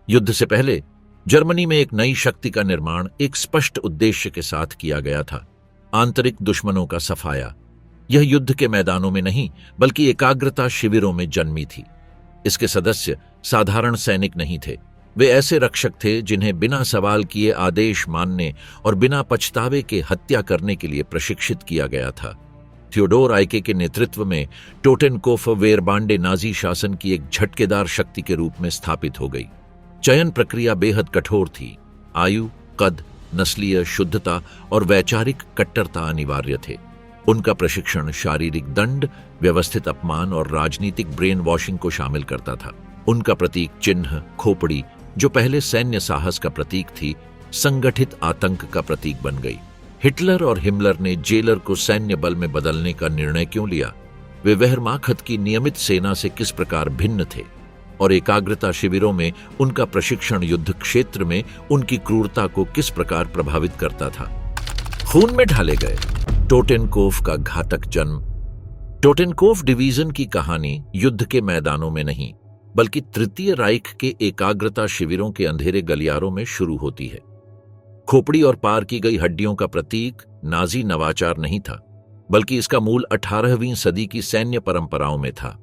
युद्ध से पहले जर्मनी में एक नई शक्ति का निर्माण एक स्पष्ट उद्देश्य के साथ किया गया था, आंतरिक दुश्मनों का सफाया। यह युद्ध के मैदानों में नहीं बल्कि एकाग्रता शिविरों में जन्मी थी। इसके सदस्य साधारण सैनिक नहीं थे, वे ऐसे रक्षक थे जिन्हें बिना सवाल किए आदेश मानने और बिना पछतावे के हत्या करने के लिए प्रशिक्षित किया गया था। थियोडोर आइके के नेतृत्व में टोटेनकोफ वेरबांडे नाजी शासन की एक झटकेदार शक्ति के रूप में स्थापित हो गई। चयन प्रक्रिया बेहद कठोर थी। आयु, कद, नस्लीय शुद्धता और वैचारिक कट्टरता अनिवार्य थे। उनका प्रशिक्षण शारीरिक दंड, व्यवस्थित अपमान और राजनीतिक ब्रेन वॉशिंग को शामिल करता था। उनका प्रतीक चिन्ह खोपड़ी, जो पहले सैन्य साहस का प्रतीक थी, संगठित आतंक का प्रतीक बन गई। हिटलर और हिमलर ने जेलर को सैन्य बल में बदलने का निर्णय क्यों लिया? वे वेहरमाख्त की नियमित सेना से किस प्रकार भिन्न थे? और एकाग्रता शिविरों में उनका प्रशिक्षण युद्ध क्षेत्र में उनकी क्रूरता को किस प्रकार प्रभावित करता था? खून में ढाले गए टोटेनकोफ का घातक जन्म। टोटेनकोफ डिवीजन की कहानी युद्ध के मैदानों में नहीं बल्कि तृतीय राइख के एकाग्रता शिविरों के अंधेरे गलियारों में शुरू होती है। खोपड़ी और पार की गई हड्डियों का प्रतीक नाजी नवाचार नहीं था, बल्कि इसका मूल 18वीं सदी की सैन्य परंपराओं में था।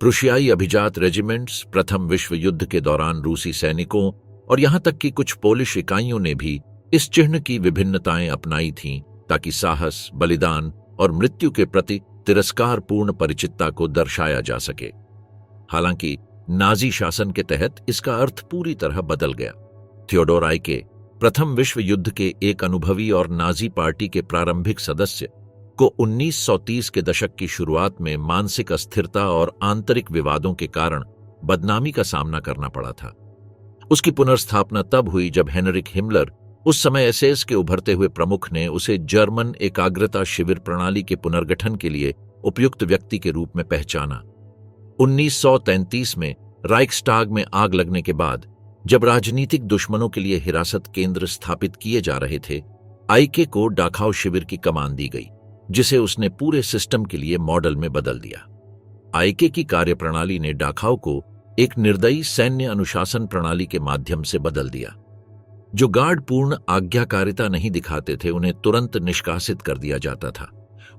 प्रुशियाई अभिजात रेजिमेंट्स, प्रथम विश्व युद्ध के दौरान रूसी सैनिकों और यहां तक कि कुछ पोलिश इकाइयों ने भी इस चिन्ह की विभिन्नताएं अपनाई थीं, ताकि साहस, बलिदान और मृत्यु के प्रति तिरस्कारपूर्ण परिचितता को दर्शाया जा सके। हालांकि नाजी शासन के तहत इसका अर्थ पूरी तरह बदल गया। थियोडोर आइके, प्रथम विश्व युद्ध के एक अनुभवी और नाजी पार्टी के प्रारंभिक सदस्य, को 1930 के दशक की शुरुआत में मानसिक अस्थिरता और आंतरिक विवादों के कारण बदनामी का सामना करना पड़ा था। उसकी पुनर्स्थापना तब हुई जब हेनरिक हिमलर, उस समय एसएस के उभरते हुए प्रमुख, ने उसे जर्मन एकाग्रता शिविर प्रणाली के पुनर्गठन के लिए उपयुक्त व्यक्ति के रूप में पहचाना। 1933 में राइक्सटाग में आग लगने के बाद, जब राजनीतिक दुश्मनों के लिए हिरासत केंद्र स्थापित किए जा रहे थे, आइके को डाखाउ शिविर की कमान दी गई, जिसे उसने पूरे सिस्टम के लिए मॉडल में बदल दिया। आइके की कार्यप्रणाली ने डाखाउ को एक निर्दयी सैन्य अनुशासन प्रणाली के माध्यम से बदल दिया। जो गार्ड पूर्ण आज्ञाकारिता नहीं दिखाते थे, उन्हें तुरंत निष्कासित कर दिया जाता था।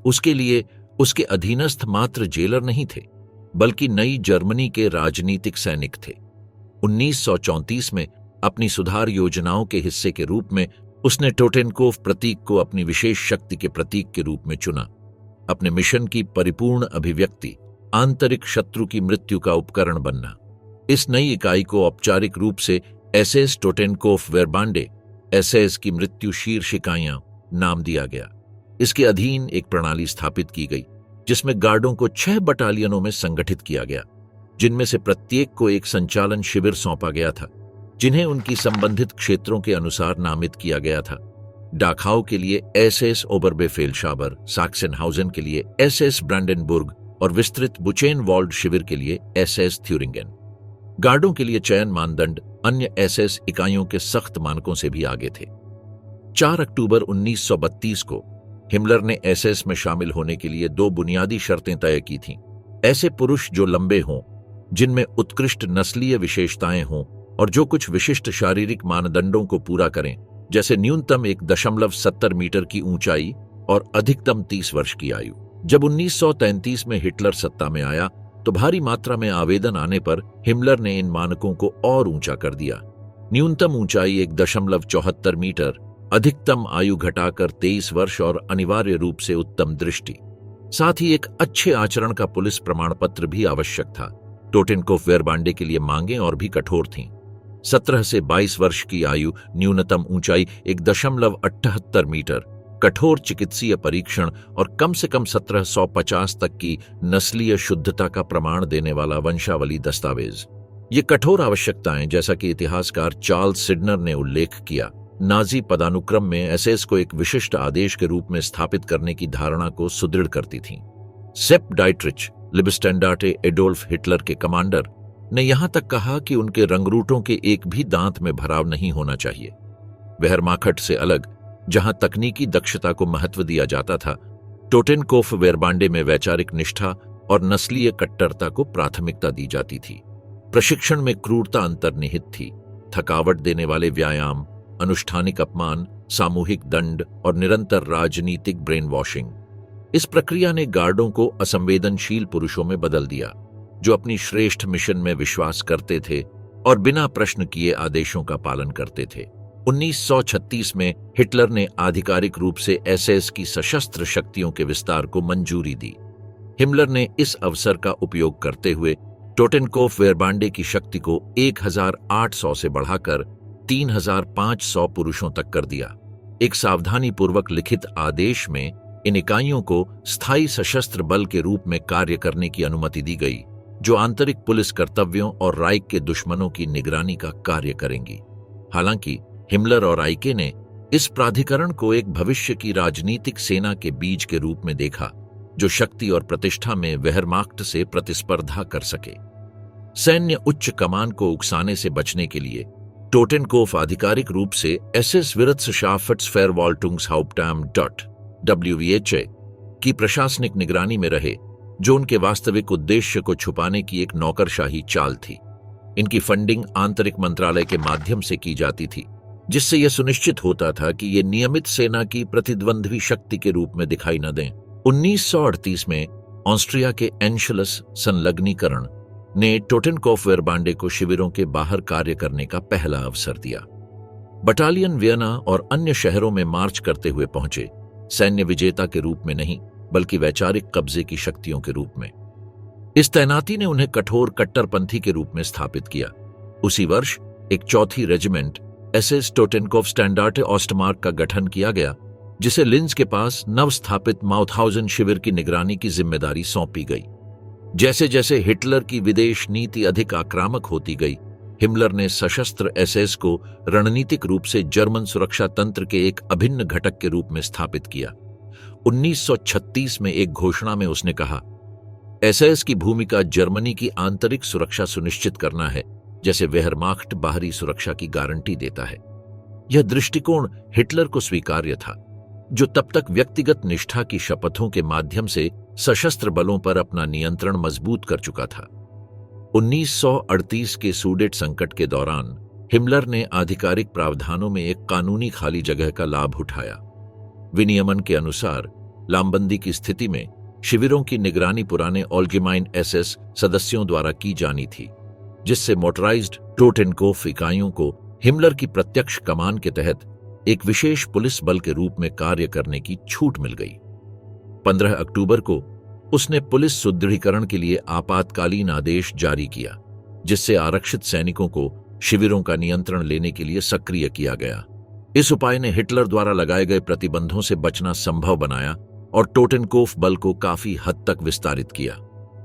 उसके लिए उसके अधीनस्थ मात्र जेलर नहीं थे, बल्कि नई जर्मनी के राजनीतिक सैनिक थे। 1934 में अपनी सुधार योजनाओं के हिस्से के रूप में उसने टोटेनकोफ प्रतीक को अपनी विशेष शक्ति के प्रतीक के रूप में चुना। अपने मिशन की परिपूर्ण अभिव्यक्ति, आंतरिक शत्रु की मृत्यु का उपकरण बनना। इस नई इकाई को औपचारिक रूप से एसएस टोटेनकोफ वेरबांडे, एसएस की मृत्यु शीर्ष इकाइयां, नाम दिया गया। इसके अधीन एक प्रणाली स्थापित की गई जिसमें गार्डों को 6 बटालियनों में संगठित किया गया, जिनमें से प्रत्येक को एक संचालन शिविर सौंपा गया था, जिन्हें उनकी संबंधित क्षेत्रों के अनुसार नामित किया गया था। डाखाउ के लिए एसएस ओबरबेफेलशाबर, सैक्सेनहाउजन के लिए एसएस ब्रांडेनबुर्ग और विस्तृत बुचेनवाल्ड शिविर के लिए एसएस थ्यूरिंगेन। गार्डों के लिए चयन मानदंड अन्य एसएस इकाइयों के सख्त मानकों से भी आगे थे। 4 अक्टूबर 1932 को हिमलर ने एसएस में शामिल होने के लिए 2 बुनियादी शर्तें तय की थीं। ऐसे पुरुष जो लंबे हों, जिनमें उत्कृष्ट नस्लीय विशेषताएं हों और जो कुछ विशिष्ट शारीरिक मानदंडों को पूरा करें, जैसे न्यूनतम 1.70 मीटर की ऊंचाई और अधिकतम 30 वर्ष की आयु। जब 1933 में हिटलर सत्ता में आया तो भारी मात्रा में आवेदन आने पर हिमलर ने इन मानकों को और ऊंचा कर दिया। न्यूनतम ऊंचाई 1.74 मीटर, अधिकतम आयु घटाकर 23 वर्ष और अनिवार्य रूप से उत्तम दृष्टि। साथ ही एक अच्छे आचरण का पुलिस प्रमाण पत्र भी आवश्यक था। टोटेनकोफ वेरबांडे के लिए मांगें और भी कठोर थीं। 17 से 22 वर्ष की आयु, न्यूनतम ऊंचाई 1.78 मीटर, कठोर चिकित्सीय परीक्षण और कम से कम 1750 तक की नस्लीय शुद्धता का प्रमाण देने वाला वंशावली दस्तावेज। ये कठोर आवश्यकताएं, जैसा कि इतिहासकार चार्ल्स सिडनर ने उल्लेख किया, नाजी पदानुक्रम में एसएस को एक विशिष्ट आदेश के रूप में स्थापित करने की धारणा को सुदृढ़ करती थीं। सेप डाइट्रिच, लिबस्टेंडार्टे एडोल्फ हिटलर के कमांडर, ने यहां तक कहा कि उनके रंगरूटों के एक भी दांत में भराव नहीं होना चाहिए। वेहरमाख्ट से अलग, जहां तकनीकी दक्षता को महत्व दिया जाता था, टोटेनकोफ वेरबांडे में वैचारिक निष्ठा और नस्लीय कट्टरता को प्राथमिकता दी जाती थी। प्रशिक्षण में क्रूरता अंतर्निहित थी। थकावट देने वाले व्यायाम, अनुष्ठानिक अपमान, सामूहिक दंड और निरंतर राजनीतिक ब्रेन वॉशिंग। इस प्रक्रिया ने गार्डों को असंवेदनशील पुरुषों में बदल दिया, जो अपनी श्रेष्ठ मिशन में विश्वास करते थे और बिना प्रश्न किए आदेशों का पालन करते थे। 1936 में हिटलर ने आधिकारिक रूप से एसएस की सशस्त्र शक्तियों के विस्तार को मंजूरी दी। हिमलर ने इस अवसर का उपयोग करते हुए टोटेनकोफ-वेयरबांडे की शक्ति को 1800 से बढ़ाकर 3500 पुरुषों तक कर दिया। एक सावधानीपूर्वक लिखित आदेश में इन इकाइयों को स्थायी सशस्त्र बल के रूप में कार्य करने की अनुमति दी गई, जो आंतरिक पुलिस कर्तव्यों और राइक के दुश्मनों की निगरानी का कार्य करेंगी। हालांकि हिमलर और आइके ने इस प्राधिकरण को एक भविष्य की राजनीतिक सेना के बीज के रूप में देखा, जो शक्ति और प्रतिष्ठा में वेहरमाख्ट से प्रतिस्पर्धा कर सके। सैन्य उच्च कमान को उकसाने से बचने के लिए टोटेनकोफ आधिकारिक रूप से एसएस WVHA की प्रशासनिक निगरानी में रहे, जो उनके वास्तविक उद्देश्य को छुपाने की एक नौकरशाही चाल थी। इनकी फंडिंग आंतरिक मंत्रालय के माध्यम से की जाती थी, जिससे यह सुनिश्चित होता था कि ये नियमित सेना की प्रतिद्वंद्वी शक्ति के रूप में दिखाई न दें। 1938 में ऑस्ट्रिया के एंशलस संलग्नीकरण ने टोटेनकोफ-वेयरबांडे को शिविरों के बाहर कार्य करने का पहला अवसर दिया। बटालियन वियना और अन्य शहरों में मार्च करते हुए पहुंचे, सैन्य विजेता के रूप में नहीं बल्कि वैचारिक कब्जे की शक्तियों के रूप में। इस तैनाती ने उन्हें कठोर कट्टरपंथी के रूप में स्थापित किया। उसी वर्ष एक चौथी रेजिमेंट एसएस टोटेनकोफ स्टैंडार्टे ऑस्टमार्क का गठन किया गया, जिसे लिंज के पास नवस्थापित माउथहाउजन शिविर की निगरानी की जिम्मेदारी सौंपी गई। जैसे जैसे हिटलर की विदेश नीति अधिक आक्रामक होती गई, हिमलर ने सशस्त्र एसएस को रणनीतिक रूप से जर्मन सुरक्षा तंत्र के एक अभिन्न घटक के रूप में स्थापित किया। 1936 में एक घोषणा में उसने कहा, एसएस की भूमिका जर्मनी की आंतरिक सुरक्षा सुनिश्चित करना है, जैसे वेहरमाख्ट बाहरी सुरक्षा की गारंटी देता है। यह दृष्टिकोण हिटलर को स्वीकार्य था, जो तब तक व्यक्तिगत निष्ठा की शपथों के माध्यम से सशस्त्र बलों पर अपना नियंत्रण मजबूत कर चुका था। 1938 के सूडेट संकट के दौरान हिमलर ने आधिकारिक प्रावधानों में एक कानूनी खाली जगह का लाभ उठाया। विनियमन के अनुसार लामबंदी की स्थिति में शिविरों की निगरानी पुराने ऑल्गेमाइन एसएस सदस्यों द्वारा की जानी थी, जिससे मोटराइज्ड टोटेनकोफ इकाइयों को हिमलर की प्रत्यक्ष कमान के तहत एक विशेष पुलिस बल के रूप में कार्य करने की छूट मिल गई। 15 अक्टूबर को उसने पुलिस सुदृढ़ीकरण के लिए आपातकालीन आदेश जारी किया, जिससे आरक्षित सैनिकों को शिविरों का नियंत्रण लेने के लिए सक्रिय किया गया। इस उपाय ने हिटलर द्वारा लगाए गए प्रतिबंधों से बचना संभव बनाया और टोटेनकोफ बल को काफी हद तक विस्तारित किया।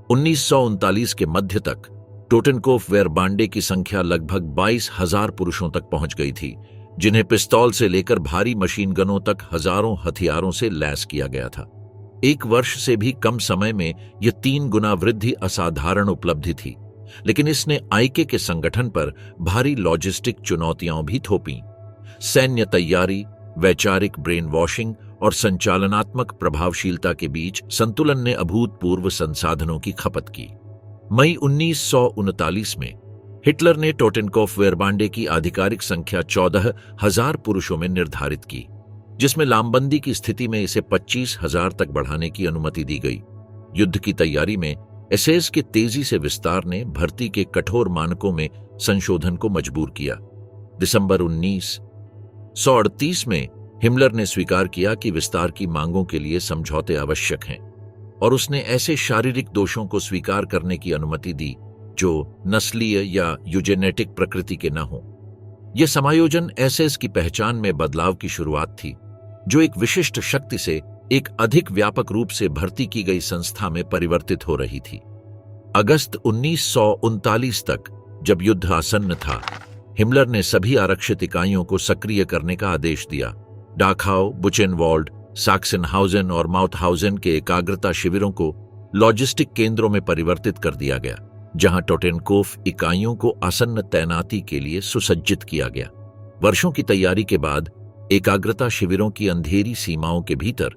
1939 के मध्य तक टोटेनकोफ-वेयरबांडे की संख्या लगभग 22,000 पुरुषों तक पहुंच गई थी, जिन्हें पिस्तौल से लेकर भारी मशीन गनों तक हजारों हथियारों से लैस किया गया था। एक वर्ष से भी कम समय में यह 3 गुना वृद्धि असाधारण उपलब्धि थी, लेकिन इसने आइके के संगठन पर भारी लॉजिस्टिक चुनौतियां भी थोपीं। सैन्य तैयारी, वैचारिक ब्रेन वॉशिंग और संचालनात्मक प्रभावशीलता के बीच संतुलन ने अभूतपूर्व संसाधनों की खपत की। मई 1939 में हिटलर ने टोटेनकोफ-वेयरबांडे की आधिकारिक संख्या 14,000 पुरुषों में निर्धारित की, जिसमें लामबंदी की स्थिति में इसे 25,000 तक बढ़ाने की अनुमति दी गई। युद्ध की तैयारी में एसएस के तेजी से विस्तार ने भर्ती के कठोर मानकों में संशोधन को मजबूर किया। दिसंबर 1938 में हिमलर ने स्वीकार किया कि विस्तार की मांगों के लिए समझौते आवश्यक हैं, और उसने ऐसे शारीरिक दोषों को स्वीकार करने की अनुमति दी जो नस्लीय या यूजेनेटिक प्रकृति के न हों। यह समायोजन एसएस की पहचान में बदलाव की शुरुआत थी, जो एक विशिष्ट शक्ति से एक अधिक व्यापक रूप से भर्ती की गई संस्था में परिवर्तित हो रही थी। अगस्त 1939 तक, जब युद्ध आसन्न था, हिमलर ने सभी आरक्षित इकाइयों को सक्रिय करने का आदेश दिया। डाखाउ, बुचेनवाल्ड, सैक्सेनहाउजेन और माउथहाउजेन के एकाग्रता शिविरों को लॉजिस्टिक केंद्रों में परिवर्तित कर दिया गया, जहां टोटेनकोफ इकाइयों को आसन्न तैनाती के लिए सुसज्जित किया गया। वर्षों की तैयारी के बाद एकाग्रता शिविरों की अंधेरी सीमाओं के भीतर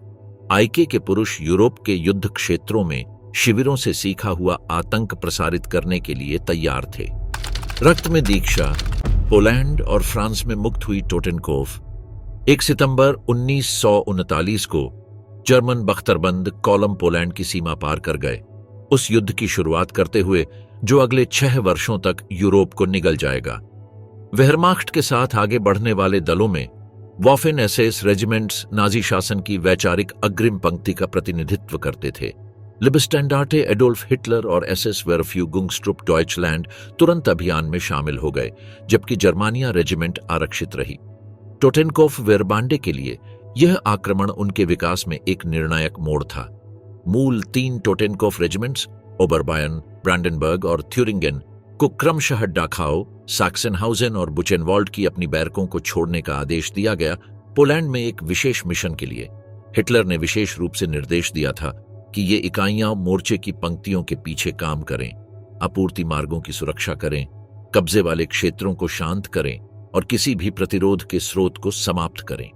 आइके के पुरुष यूरोप के युद्ध क्षेत्रों में शिविरों से सीखा हुआ आतंक प्रसारित करने के लिए तैयार थे। रक्त में दीक्षा, पोलैंड और फ्रांस में मुक्त हुई टोटेनकोफ 1 सितंबर 1939 को जर्मन बख्तरबंद कॉलम पोलैंड की सीमा पार कर गए, उस युद्ध की शुरुआत करते हुए जो अगले 6 वर्षों तक यूरोप को निगल जाएगा। वेहरमाख्ट के साथ आगे बढ़ने वाले दलों में वॉफेन एसएस रेजिमेंट्स नाजी शासन की वैचारिक अग्रिम पंक्ति का प्रतिनिधित्व करते थे। लिबस्टैंडार्टे एडोल्फ हिटलर और एसएस वेरफ्यूगुंगस्ट्रुप डॉइचलैंड तुरंत अभियान में शामिल हो गए, जबकि जर्मानिया रेजिमेंट आरक्षित रही। टोटेनकोफ वेरबांडे के लिए यह आक्रमण उनके विकास में एक निर्णायक मोड़ था। मूल 3 टोटेनकोफ रेजिमेंट्स ओबरबायन, ब्रांडेनबर्ग और थ्यूरिंगेन को क्रमशः डाखाओ, सैक्सेनहाउजेन और बुचेनवाल्ड की अपनी बैरकों को छोड़ने का आदेश दिया गया। पोलैंड में एक विशेष मिशन के लिए हिटलर ने विशेष रूप से निर्देश दिया था कि ये इकाइयां मोर्चे की पंक्तियों के पीछे काम करें, आपूर्ति मार्गों की सुरक्षा करें, कब्जे वाले क्षेत्रों को शांत करें और किसी भी प्रतिरोध के स्रोत को समाप्त करें।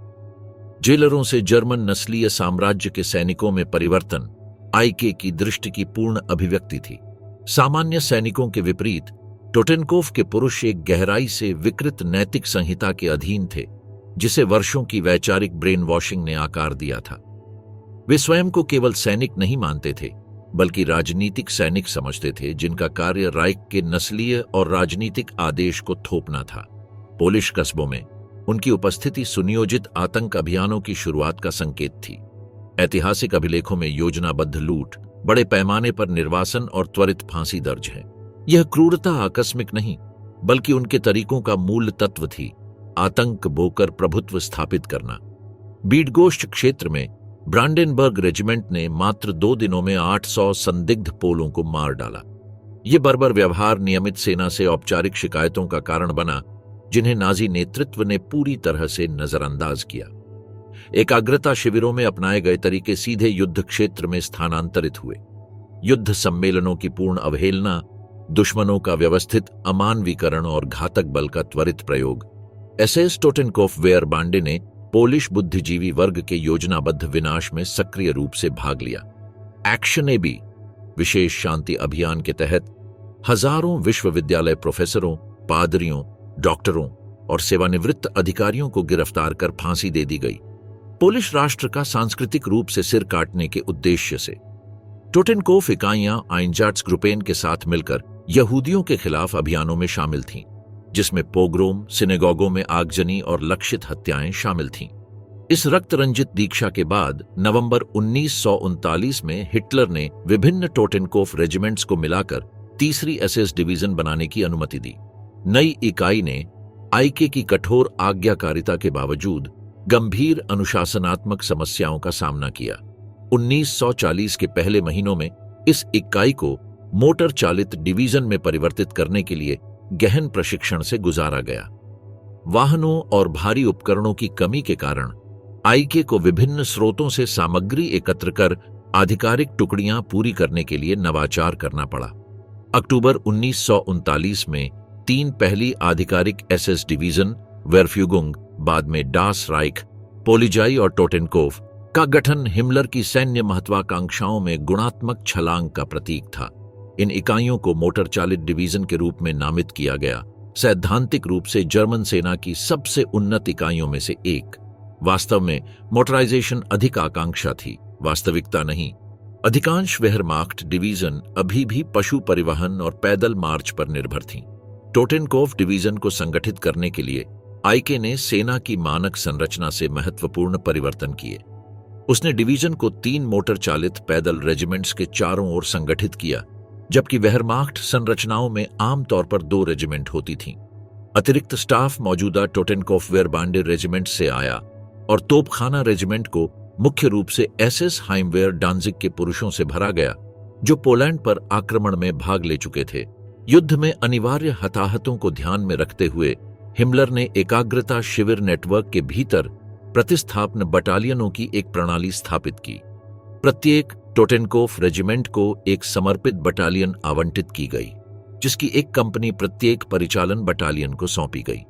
जेलरों से जर्मन नस्लीय साम्राज्य के सैनिकों में परिवर्तन आईके की दृष्टि की पूर्ण अभिव्यक्ति थी। सामान्य सैनिकों के विपरीत टोटेनकोफ के पुरुष एक गहराई से विकृत नैतिक संहिता के अधीन थे, जिसे वर्षों की वैचारिक ब्रेन वॉशिंग ने आकार दिया था। वे स्वयं को केवल सैनिक नहीं मानते थे, बल्कि राजनीतिक सैनिक समझते थे, जिनका कार्य राइख के नस्लीय और राजनीतिक आदेश को थोपना था। पोलिश कस्बों में उनकी उपस्थिति सुनियोजित आतंक अभियानों की शुरुआत का संकेत थी। ऐतिहासिक अभिलेखों में योजनाबद्ध लूट, बड़े पैमाने पर निर्वासन और त्वरित फांसी दर्ज है। यह क्रूरता आकस्मिक नहीं, बल्कि उनके तरीकों का मूल तत्व थी, आतंक बोकर प्रभुत्व स्थापित करना। बीडगोश्ट क्षेत्र में ब्रांडेनबर्ग रेजिमेंट ने मात्र 2 दिनों में 800 संदिग्ध पोलों को मार डाला। यह बर्बर व्यवहार नियमित सेना से औपचारिक शिकायतों का कारण बना, जिन्हें नाजी नेतृत्व ने पूरी तरह से नजरअंदाज किया। एकाग्रता शिविरों में अपनाए गए तरीके सीधे युद्ध क्षेत्र में स्थानांतरित हुए। युद्ध सम्मेलनों की पूर्ण अवहेलना, दुश्मनों का व्यवस्थित अमानवीकरण और घातक बल का त्वरित प्रयोग। एसएस टोटेनकोफ वेयरबांडे ने पोलिश बुद्धिजीवी वर्ग के योजनाबद्ध विनाश में सक्रिय रूप से भाग लिया। एक्शन एबी विशेष शांति अभियान के तहत हजारों विश्वविद्यालय प्रोफेसरों, पादरियों, डॉक्टरों और सेवानिवृत्त अधिकारियों को गिरफ्तार कर फांसी दे दी गई, पोलिश राष्ट्र का सांस्कृतिक रूप से सिर काटने के उद्देश्य से। टोटेनकोफ इकाइयां आइंजाट्सग्रुपेन के साथ मिलकर यहूदियों के खिलाफ अभियानों में शामिल थीं, जिसमें पोग्रोम, सिनेगोगों में आगजनी और लक्षित हत्याएं शामिल थीं। इस रक्त रंजित दीक्षा के बाद नवंबर 1939 में हिटलर ने विभिन्न टोटेनकोफ रेजिमेंट्स को मिलाकर तीसरी एसएस डिवीजन बनाने की अनुमति दी। नई इकाई ने आईके की कठोर आज्ञाकारिता के बावजूद गंभीर अनुशासनात्मक समस्याओं का सामना किया। 1940 के पहले महीनों में इस इकाई को मोटर चालित डिवीजन में परिवर्तित करने के लिए गहन प्रशिक्षण से गुजारा गया। वाहनों और भारी उपकरणों की कमी के कारण आईके को विभिन्न स्रोतों से सामग्री एकत्र कर आधिकारिक टुकड़ियां पूरी करने के लिए नवाचार करना पड़ा। अक्टूबर 1939 में 3 पहली आधिकारिक एसएस डिवीजन वेरफ्यूगुंग, बाद में डास राइख, पोलिजाई और टोटेनकोफ का गठन हिमलर की सैन्य महत्वाकांक्षाओं में गुणात्मक छलांग का प्रतीक था। इन इकाइयों को मोटर चालित डिवीजन के रूप में नामित किया गया, सैद्धांतिक रूप से जर्मन सेना की सबसे उन्नत इकाइयों में से एक। वास्तव में मोटराइजेशन अधिक आकांक्षा थी, वास्तविकता नहीं। अधिकांश वेहरमाख्ट डिवीजन अभी भी पशु परिवहन और पैदल मार्च पर निर्भर थीं। टोटेनकोफ डिवीजन को संगठित करने के लिए आईके ने सेना की मानक संरचना से महत्वपूर्ण परिवर्तन किए। उसने डिवीजन को 3 मोटर चालित पैदल रेजिमेंट्स के चारों ओर संगठित किया, जबकि वेहरमाख्ट संरचनाओं में आमतौर पर 2 रेजिमेंट होती थीं। अतिरिक्त स्टाफ मौजूदा टोटेनकोफ वेयरबांडे रेजिमेंट से आया और तोपखाना रेजिमेंट को मुख्य रूप से एसएस हाइमवेयर डांजिग के पुरुषों से भरा गया, जो पोलैंड पर आक्रमण में भाग ले चुके थे। युद्ध में अनिवार्य हताहतों को ध्यान में रखते हुए हिमलर ने एकाग्रता शिविर नेटवर्क के भीतर प्रतिस्थापन बटालियनों की एक प्रणाली स्थापित की। प्रत्येक टोटेनकोफ रेजिमेंट को एक समर्पित बटालियन आवंटित की गई, जिसकी एक कंपनी प्रत्येक परिचालन बटालियन को सौंपी गई।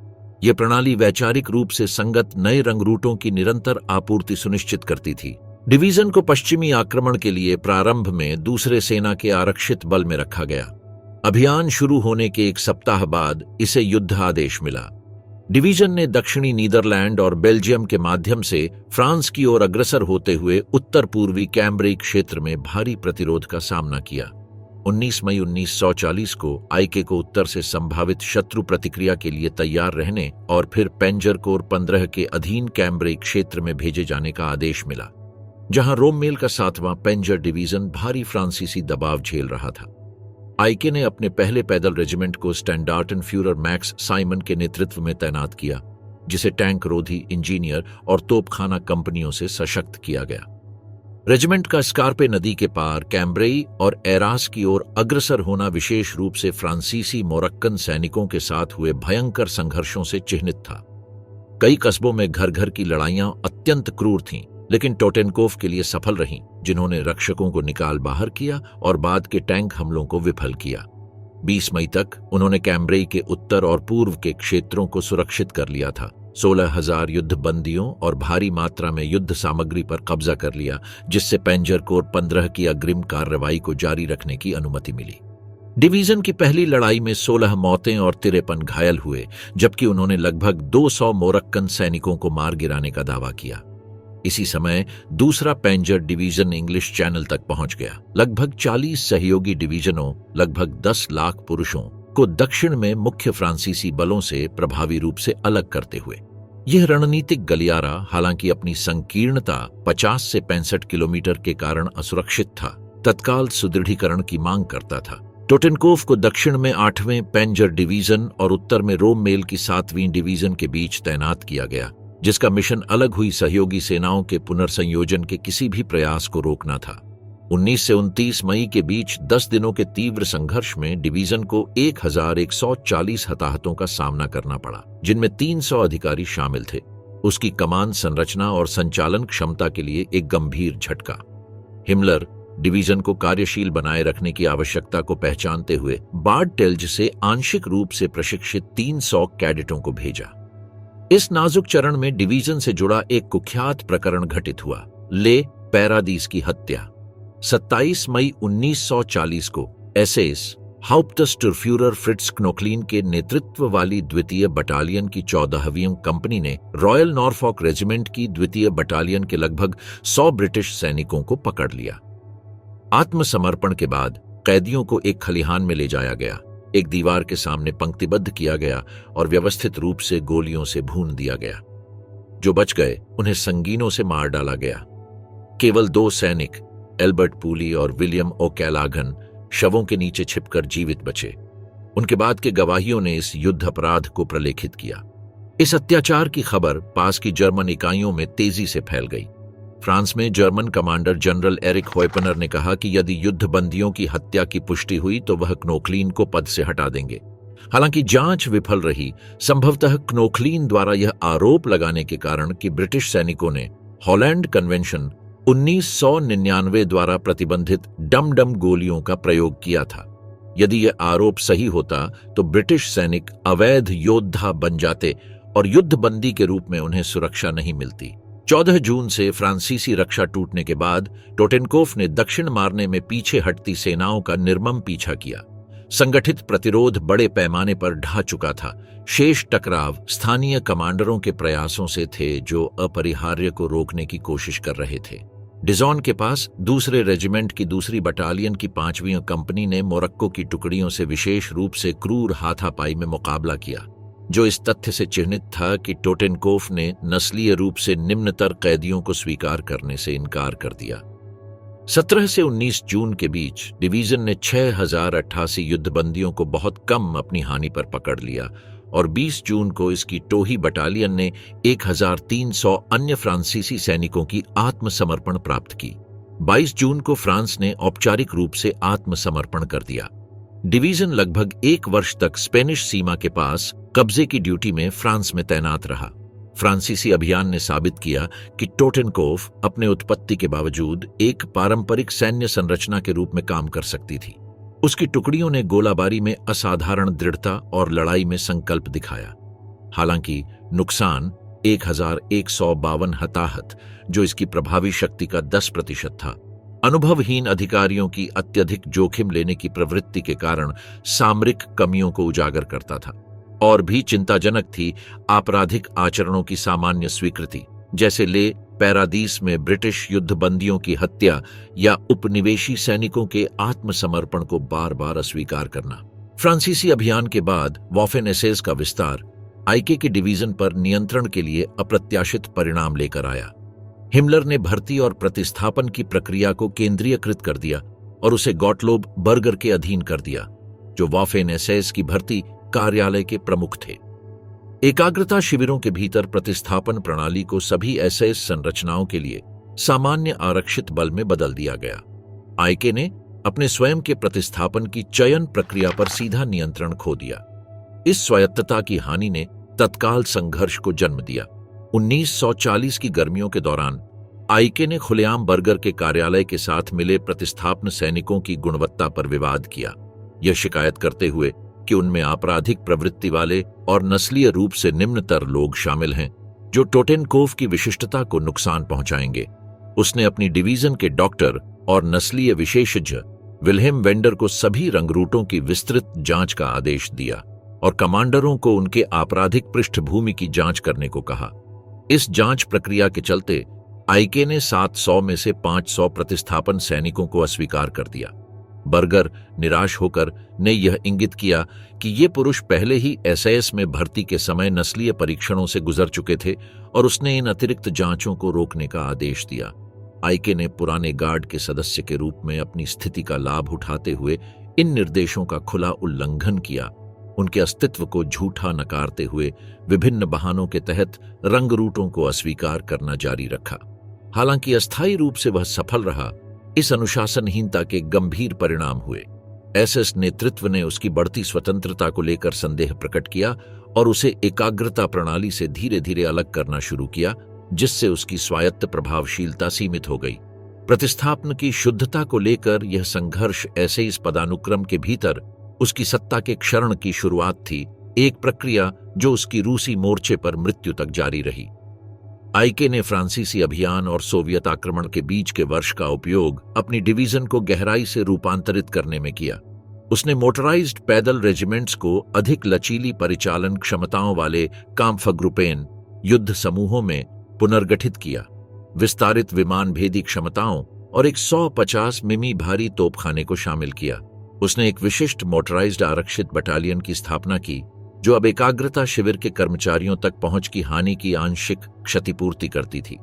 यह प्रणाली वैचारिक रूप से संगत नए रंग रूटों की निरंतर आपूर्ति सुनिश्चित करती थी। डिवीजन को पश्चिमी आक्रमण के लिए प्रारंभ में दूसरे सेना के आरक्षित बल में रखा गया। अभियान शुरू होने के एक सप्ताह बाद इसे युद्ध आदेश मिला। डिवीजन ने दक्षिणी नीदरलैंड और बेल्जियम के माध्यम से फ्रांस की ओर अग्रसर होते हुए उत्तर पूर्वी कैम्ब्रिक क्षेत्र में भारी प्रतिरोध का सामना किया। 19 मई 1940 को आईके को उत्तर से संभावित शत्रु प्रतिक्रिया के लिए तैयार रहने और फिर पेंजर कोर 15 के अधीन कैम्ब्रिक क्षेत्र में भेजे जाने का आदेश मिला, जहां रोममेल का 7वां पेंजर डिवीजन भारी फ्रांसीसी दबाव झेल रहा था। आईके ने अपने पहले पैदल रेजिमेंट को स्टैंडार्टेनफ्यूरर मैक्स साइमन के नेतृत्व में तैनात किया, जिसे टैंक रोधी, इंजीनियर और तोपखाना कंपनियों से सशक्त किया गया। रेजिमेंट का स्कारपे नदी के पार कैम्ब्रेई और एरास की ओर अग्रसर होना विशेष रूप से फ्रांसीसी मोरक्कन सैनिकों के साथ हुए भयंकर संघर्षों से चिह्नित था। कई कस्बों में घर घर की लड़ाइयां अत्यंत क्रूर थीं, लेकिन टोटेनकोफ के लिए सफल रहीं, जिन्होंने रक्षकों को निकाल बाहर किया और बाद के टैंक हमलों को विफल किया। 20 मई तक उन्होंने कैम्ब्रेई के उत्तर और पूर्व के क्षेत्रों को सुरक्षित कर लिया था। 16,000 युद्ध बंदियों और भारी मात्रा में युद्ध सामग्री पर कब्जा कर लिया, जिससे पेंजर कोर 15 की अग्रिम कार्रवाई को जारी रखने की अनुमति मिली। डिवीजन की पहली लड़ाई में 16 मौतें और 53 घायल हुए, जबकि उन्होंने लगभग 200 मोरक्कन सैनिकों को मार गिराने का दावा किया। इसी समय दूसरा पेंजर डिवीजन इंग्लिश चैनल तक पहुंच गया, लगभग 40 सहयोगी डिवीजनों, लगभग 10 लाख पुरुषों को दक्षिण में मुख्य फ्रांसीसी बलों से प्रभावी रूप से अलग करते हुए। यह रणनीतिक गलियारा हालांकि अपनी संकीर्णता 50 से 65 किलोमीटर के कारण असुरक्षित था, तत्काल सुदृढ़ीकरण की मांग करता था। टोटेनकोफ को दक्षिण में 8वें पेंजर डिवीजन और उत्तर में रोममेल की 7वीं डिवीजन के बीच तैनात किया गया, जिसका मिशन अलग हुई सहयोगी सेनाओं के पुनर्संयोजन के किसी भी प्रयास को रोकना था। 19 से 29 मई के बीच 10 दिनों के तीव्र संघर्ष में डिवीजन को 1140 हताहतों का सामना करना पड़ा, जिनमें 300 अधिकारी शामिल थे। उसकी कमान संरचना और संचालन क्षमता के लिए एक गंभीर झटका। हिमलर डिवीजन को कार्यशील बनाए रखने की आवश्यकता को पहचानते हुए बार्टेल्ज से आंशिक रूप से प्रशिक्षित 300 कैडेटों को भेजा। इस नाजुक चरण में डिवीजन से जुड़ा एक कुख्यात प्रकरण घटित हुआ, ले पैरादीस की हत्या। 27 मई 1940 को एसएस हाउप्टस्टुरफ्यूरर फ्रिट्ज क्नोक्लीन के नेतृत्व वाली द्वितीय बटालियन की 14वीं कंपनी ने रॉयल नॉरफॉक रेजिमेंट की द्वितीय बटालियन के लगभग 100 ब्रिटिश सैनिकों को पकड़ लिया। आत्मसमर्पण के बाद कैदियों को एक खलिहान में ले जाया गया, एक दीवार के सामने पंक्तिबद्ध किया गया और व्यवस्थित रूप से गोलियों से भून दिया गया। जो बच गए उन्हें संगीनों से मार डाला गया। केवल 2 सैनिक, एल्बर्ट पूली और विलियम ओकैलाघन, शवों के नीचे छिपकर जीवित बचे। उनके बाद के गवाहियों ने इस युद्ध अपराध को प्रलेखित किया। इस अत्याचार की खबर पास की जर्मन इकाइयों में तेजी से फैल गई। फ्रांस में जर्मन कमांडर जनरल एरिक होयपनर ने कहा कि यदि युद्ध बंदियों की हत्या की पुष्टि हुई तो वह क्नोक्लीन को पद से हटा देंगे। हालांकि जांच विफल रही, संभवतः क्नोक्लीन द्वारा यह आरोप लगाने के कारण कि ब्रिटिश सैनिकों ने हॉलैंड कन्वेंशन 1999 द्वारा प्रतिबंधित डम-डम गोलियों का प्रयोग किया था। यदि यह आरोप सही होता तो ब्रिटिश सैनिक अवैध योद्धा बन जाते और युद्धबंदी के रूप में उन्हें सुरक्षा नहीं मिलती। 14 जून से फ्रांसीसी रक्षा टूटने के बाद टोटेनकोफ ने दक्षिण मारने में पीछे हटती सेनाओं का निर्मम पीछा किया। संगठित प्रतिरोध बड़े पैमाने पर ढह चुका था। शेष टकराव स्थानीय कमांडरों के प्रयासों से थे, जो अपरिहार्य को रोकने की कोशिश कर रहे थे। डिजॉन के पास दूसरे रेजिमेंट की दूसरी बटालियन की 5वीं कंपनी ने मोरक्को की टुकड़ियों से विशेष रूप से क्रूर हाथापाई में मुकाबला किया, जो इस तथ्य से चिन्हित था कि टोटेनकोफ ने नस्लीय रूप से निम्नतर कैदियों को स्वीकार करने से इनकार कर दिया। 17 से 19 जून के बीच डिवीजन ने 6088 युद्धबंदियों को बहुत कम अपनी हानि पर पकड़ लिया और 20 जून को इसकी टोही बटालियन ने 1300 अन्य फ्रांसीसी सैनिकों की आत्मसमर्पण प्राप्त की। 22 जून को फ्रांस ने औपचारिक रूप से आत्मसमर्पण कर दिया। डिवीजन लगभग 1 वर्ष तक स्पेनिश सीमा के पास कब्जे की ड्यूटी में फ्रांस में तैनात रहा। फ्रांसीसी अभियान ने साबित किया कि टोटेनकोफ अपने उत्पत्ति के बावजूद एक पारंपरिक सैन्य संरचना के रूप में काम कर सकती थी। उसकी टुकड़ियों ने गोलाबारी में असाधारण दृढ़ता और लड़ाई में संकल्प दिखाया। हालांकि नुकसान 1152 हताहत, जो इसकी प्रभावी शक्ति का 10% था, अनुभवहीन अधिकारियों की अत्यधिक जोखिम लेने की प्रवृत्ति के कारण सामरिक कमियों को उजागर करता था। और भी चिंताजनक थी आपराधिक आचरणों की सामान्य स्वीकृति, जैसे ले पैरादीस में ब्रिटिश युद्धबंदियों की हत्या या उपनिवेशी सैनिकों के आत्मसमर्पण को बार बार अस्वीकार करना। फ्रांसीसी अभियान के बाद वॉफेन एसेस का विस्तार आईके के डिवीजन पर नियंत्रण के लिए अप्रत्याशित परिणाम लेकर आया। हिमलर ने भर्ती और प्रतिस्थापन की प्रक्रिया को केंद्रीयकृत कर दिया और उसे गॉटलोब बर्गर के अधीन कर दिया, जो वॉफेन एसेस की भर्ती कार्यालय के प्रमुख थे। एकाग्रता शिविरों के भीतर प्रतिस्थापन प्रणाली को सभी एसएस संरचनाओं के लिए सामान्य आरक्षित बल में बदल दिया गया। आईके ने अपने स्वयं के प्रतिस्थापन की चयन प्रक्रिया पर सीधा नियंत्रण खो दिया। इस स्वायत्तता की हानि ने तत्काल संघर्ष को जन्म दिया। 1940 की गर्मियों के दौरान आईके ने खुलेआम बर्गर के कार्यालय के साथ मिले प्रतिस्थापन सैनिकों की गुणवत्ता पर विवाद किया, यह शिकायत करते हुए कि उनमें आपराधिक प्रवृत्ति वाले और नस्लीय रूप से निम्नतर लोग शामिल हैं, जो टोटेनकोव की विशिष्टता को नुकसान पहुंचाएंगे। उसने अपनी डिवीजन के डॉक्टर और नस्लीय विशेषज्ञ विल्हेम वेंडर को सभी रंगरूटों की विस्तृत जांच का आदेश दिया और कमांडरों को उनके आपराधिक पृष्ठभूमि की जांच करने को कहा। इस जांच प्रक्रिया के चलते आईके ने 700 में से 500 प्रतिस्थापन सैनिकों को अस्वीकार कर दिया। बर्गर निराश होकर ने यह इंगित किया कि ये पुरुष पहले ही एसएस में भर्ती के समय नस्लीय परीक्षणों से गुजर चुके थे और उसने इन अतिरिक्त जांचों को रोकने का आदेश दिया। आईके ने पुराने गार्ड के सदस्य के रूप में अपनी स्थिति का लाभ उठाते हुए इन निर्देशों का खुला उल्लंघन किया, उनके अस्तित्व को झूठा नकारते हुए विभिन्न बहानों के तहत रंगरूटों को अस्वीकार करना जारी रखा। हालांकि अस्थायी रूप से वह सफल रहा, इस अनुशासनहीनता के गंभीर परिणाम हुए। एसएस नेतृत्व ने उसकी बढ़ती स्वतंत्रता को लेकर संदेह प्रकट किया और उसे एकाग्रता प्रणाली से धीरे धीरे अलग करना शुरू किया, जिससे उसकी स्वायत्त प्रभावशीलता सीमित हो गई। प्रतिस्थापन की शुद्धता को लेकर यह संघर्ष ऐसे इस पदानुक्रम के भीतर उसकी सत्ता के क्षरण की शुरुआत थी, एक प्रक्रिया जो उसकी रूसी मोर्चे पर मृत्यु तक जारी रही। आईके ने फ्रांसीसी अभियान और सोवियत आक्रमण के बीच के वर्ष का उपयोग अपनी डिवीजन को गहराई से रूपांतरित करने में किया। उसने मोटराइज्ड पैदल रेजिमेंट्स को अधिक लचीली परिचालन क्षमताओं वाले काम्फग्रुपेन युद्ध समूहों में पुनर्गठित किया, विस्तारित विमान भेदी क्षमताओं और एक 150 मिमी भारी तोपखाने को शामिल किया। उसने एक विशिष्ट मोटराइज्ड आरक्षित बटालियन की स्थापना की, जो अब एकाग्रता शिविर के कर्मचारियों तक पहुंच की हानि की आंशिक क्षतिपूर्ति करती थी।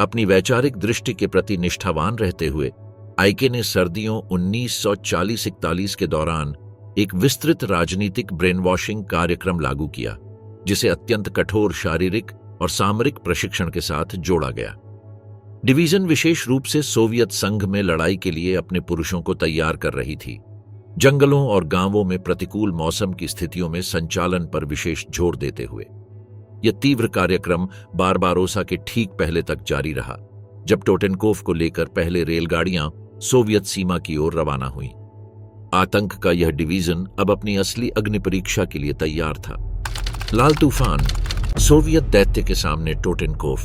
अपनी वैचारिक दृष्टि के प्रति निष्ठावान रहते हुए आईके ने सर्दियों 1940-41 के दौरान एक विस्तृत राजनीतिक ब्रेनवॉशिंग कार्यक्रम लागू किया, जिसे अत्यंत कठोर शारीरिक और सामरिक प्रशिक्षण के साथ जोड़ा गया। डिवीजन विशेष रूप से सोवियत संघ में लड़ाई के लिए अपने पुरुषों को तैयार कर रही थी। जंगलों और गांवों में प्रतिकूल मौसम की स्थितियों में संचालन पर विशेष जोर देते हुए यह तीव्र कार्यक्रम बारबारोसा के ठीक पहले तक जारी रहा, जब टोटेनकोव को लेकर पहले रेलगाड़ियां सोवियत सीमा की ओर रवाना हुई। आतंक का यह डिवीजन अब अपनी असली अग्नि परीक्षा के लिए तैयार था। लाल तूफान, सोवियत दैत्य के सामने टोटेनकोव।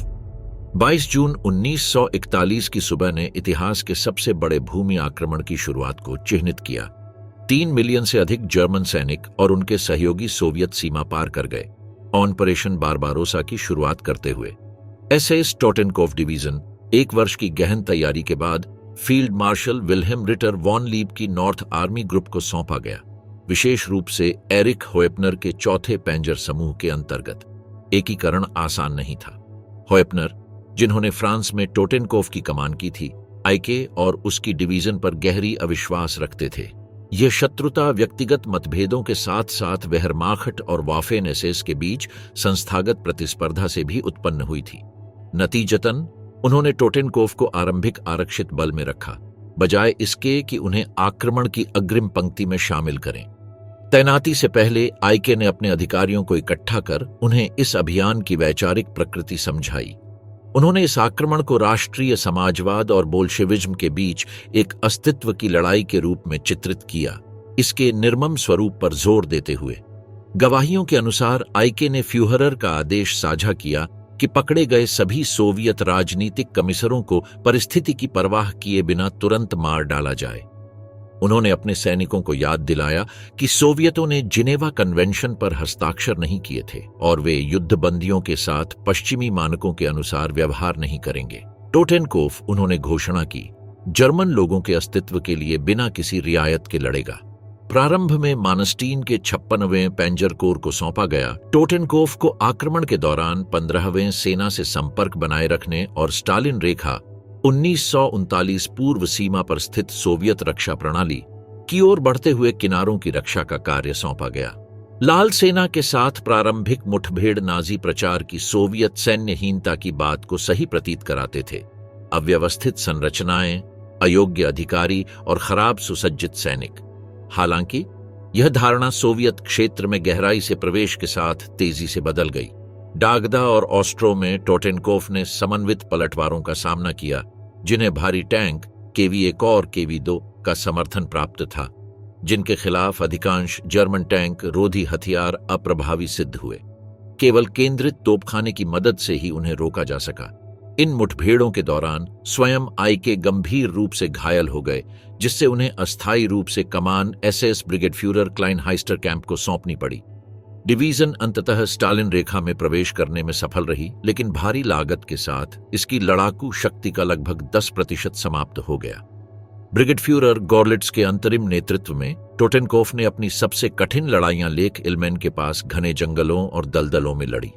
22 जून 1941 की सुबह ने इतिहास के सबसे बड़े भूमि आक्रमण की शुरुआत को चिह्नित किया। 3 मिलियन से अधिक जर्मन सैनिक और उनके सहयोगी सोवियत सीमा पार कर गए। ऑपरेशन बारबारोसा की शुरुआत करते हुए एसएस टोटेनकोव डिवीजन 1 वर्ष की गहन तैयारी के बाद field marshal Wilhelm Ritter von Leeb की नॉर्थ आर्मी ग्रुप को सौंपा गया, विशेष रूप से एरिक होएपनर के चौथे पेंजर समूह के अंतर्गत। एकीकरण आसान नहीं था। होएपनर, जिन्होंने फ्रांस में टोटेनकोव की कमान की थी, आईके और उसकी डिवीजन पर गहरी अविश्वास रखते थे। यह शत्रुता व्यक्तिगत मतभेदों के साथ साथ वेहरमाख्ट और वाफेन एसेस के बीच संस्थागत प्रतिस्पर्धा से भी उत्पन्न हुई थी। नतीजतन उन्होंने टोटेनकोव को आरंभिक आरक्षित बल में रखा, बजाय इसके कि उन्हें आक्रमण की अग्रिम पंक्ति में शामिल करें। तैनाती से पहले आईके ने अपने अधिकारियों को इकट्ठा कर उन्हें इस अभियान की वैचारिक प्रकृति समझाई। उन्होंने इस आक्रमण को राष्ट्रीय समाजवाद और बोल्शेविज्म के बीच एक अस्तित्व की लड़ाई के रूप में चित्रित किया, इसके निर्मम स्वरूप पर जोर देते हुए। गवाहियों के अनुसार आईके ने फ्यूहरर का आदेश साझा किया कि पकड़े गए सभी सोवियत राजनीतिक कमिश्नरों को परिस्थिति की परवाह किए बिना तुरंत मार डाला जाए। उन्होंने अपने सैनिकों को याद दिलाया कि सोवियतों ने जिनेवा कन्वेंशन पर हस्ताक्षर नहीं किए थे और वे युद्धबंदियों के साथ पश्चिमी मानकों के अनुसार व्यवहार नहीं करेंगे। टोटेनकोफ उन्होंने घोषणा की, जर्मन लोगों के अस्तित्व के लिए बिना किसी रियायत के लड़ेगा। प्रारंभ में मानस्टीन के 56वें पेंजर कोर को सौंपा गया। टोटेनकोफ को आक्रमण के दौरान 15वें सेना से संपर्क बनाए रखने और स्टालिन रेखा 1939 पूर्व सीमा पर स्थित सोवियत रक्षा प्रणाली की ओर बढ़ते हुए किनारों की रक्षा का कार्य सौंपा गया। लाल सेना के साथ प्रारंभिक मुठभेड़ नाजी प्रचार की सोवियत सैन्यहीनता की बात को सही प्रतीत कराते थे। अव्यवस्थित संरचनाएं, अयोग्य अधिकारी और खराब सुसज्जित सैनिक। हालांकि यह धारणा सोवियत क्षेत्र में गहराई से प्रवेश के साथ तेजी से बदल गई। डागदा और ऑस्ट्रो में टोटेनकोफ ने समन्वित पलटवारों का सामना किया, जिन्हें भारी टैंक KV-1 और KV-2 का समर्थन प्राप्त था, जिनके खिलाफ अधिकांश जर्मन टैंक रोधी हथियार अप्रभावी सिद्ध हुए। केवल केंद्रित तोपखाने की मदद से ही उन्हें रोका जा सका। इन मुठभेड़ों के दौरान स्वयं आईके गंभीर रूप से घायल हो गए, जिससे उन्हें अस्थायी रूप से कमान SS ब्रिगेड फ्यूरर क्लाइनहाइस्टर कैंप को सौंपनी पड़ी। डिवीजन अंततः स्टालिन रेखा में प्रवेश करने में सफल रही, लेकिन भारी लागत के साथ इसकी लड़ाकू शक्ति का लगभग 10% समाप्त हो गया। ब्रिगेड फ्यूरर गॉर्लिट्स के अंतरिम नेतृत्व में टोटेनकोफ ने अपनी सबसे कठिन लड़ाइयां लेक इल्मेन के पास घने जंगलों और दलदलों में लड़ी।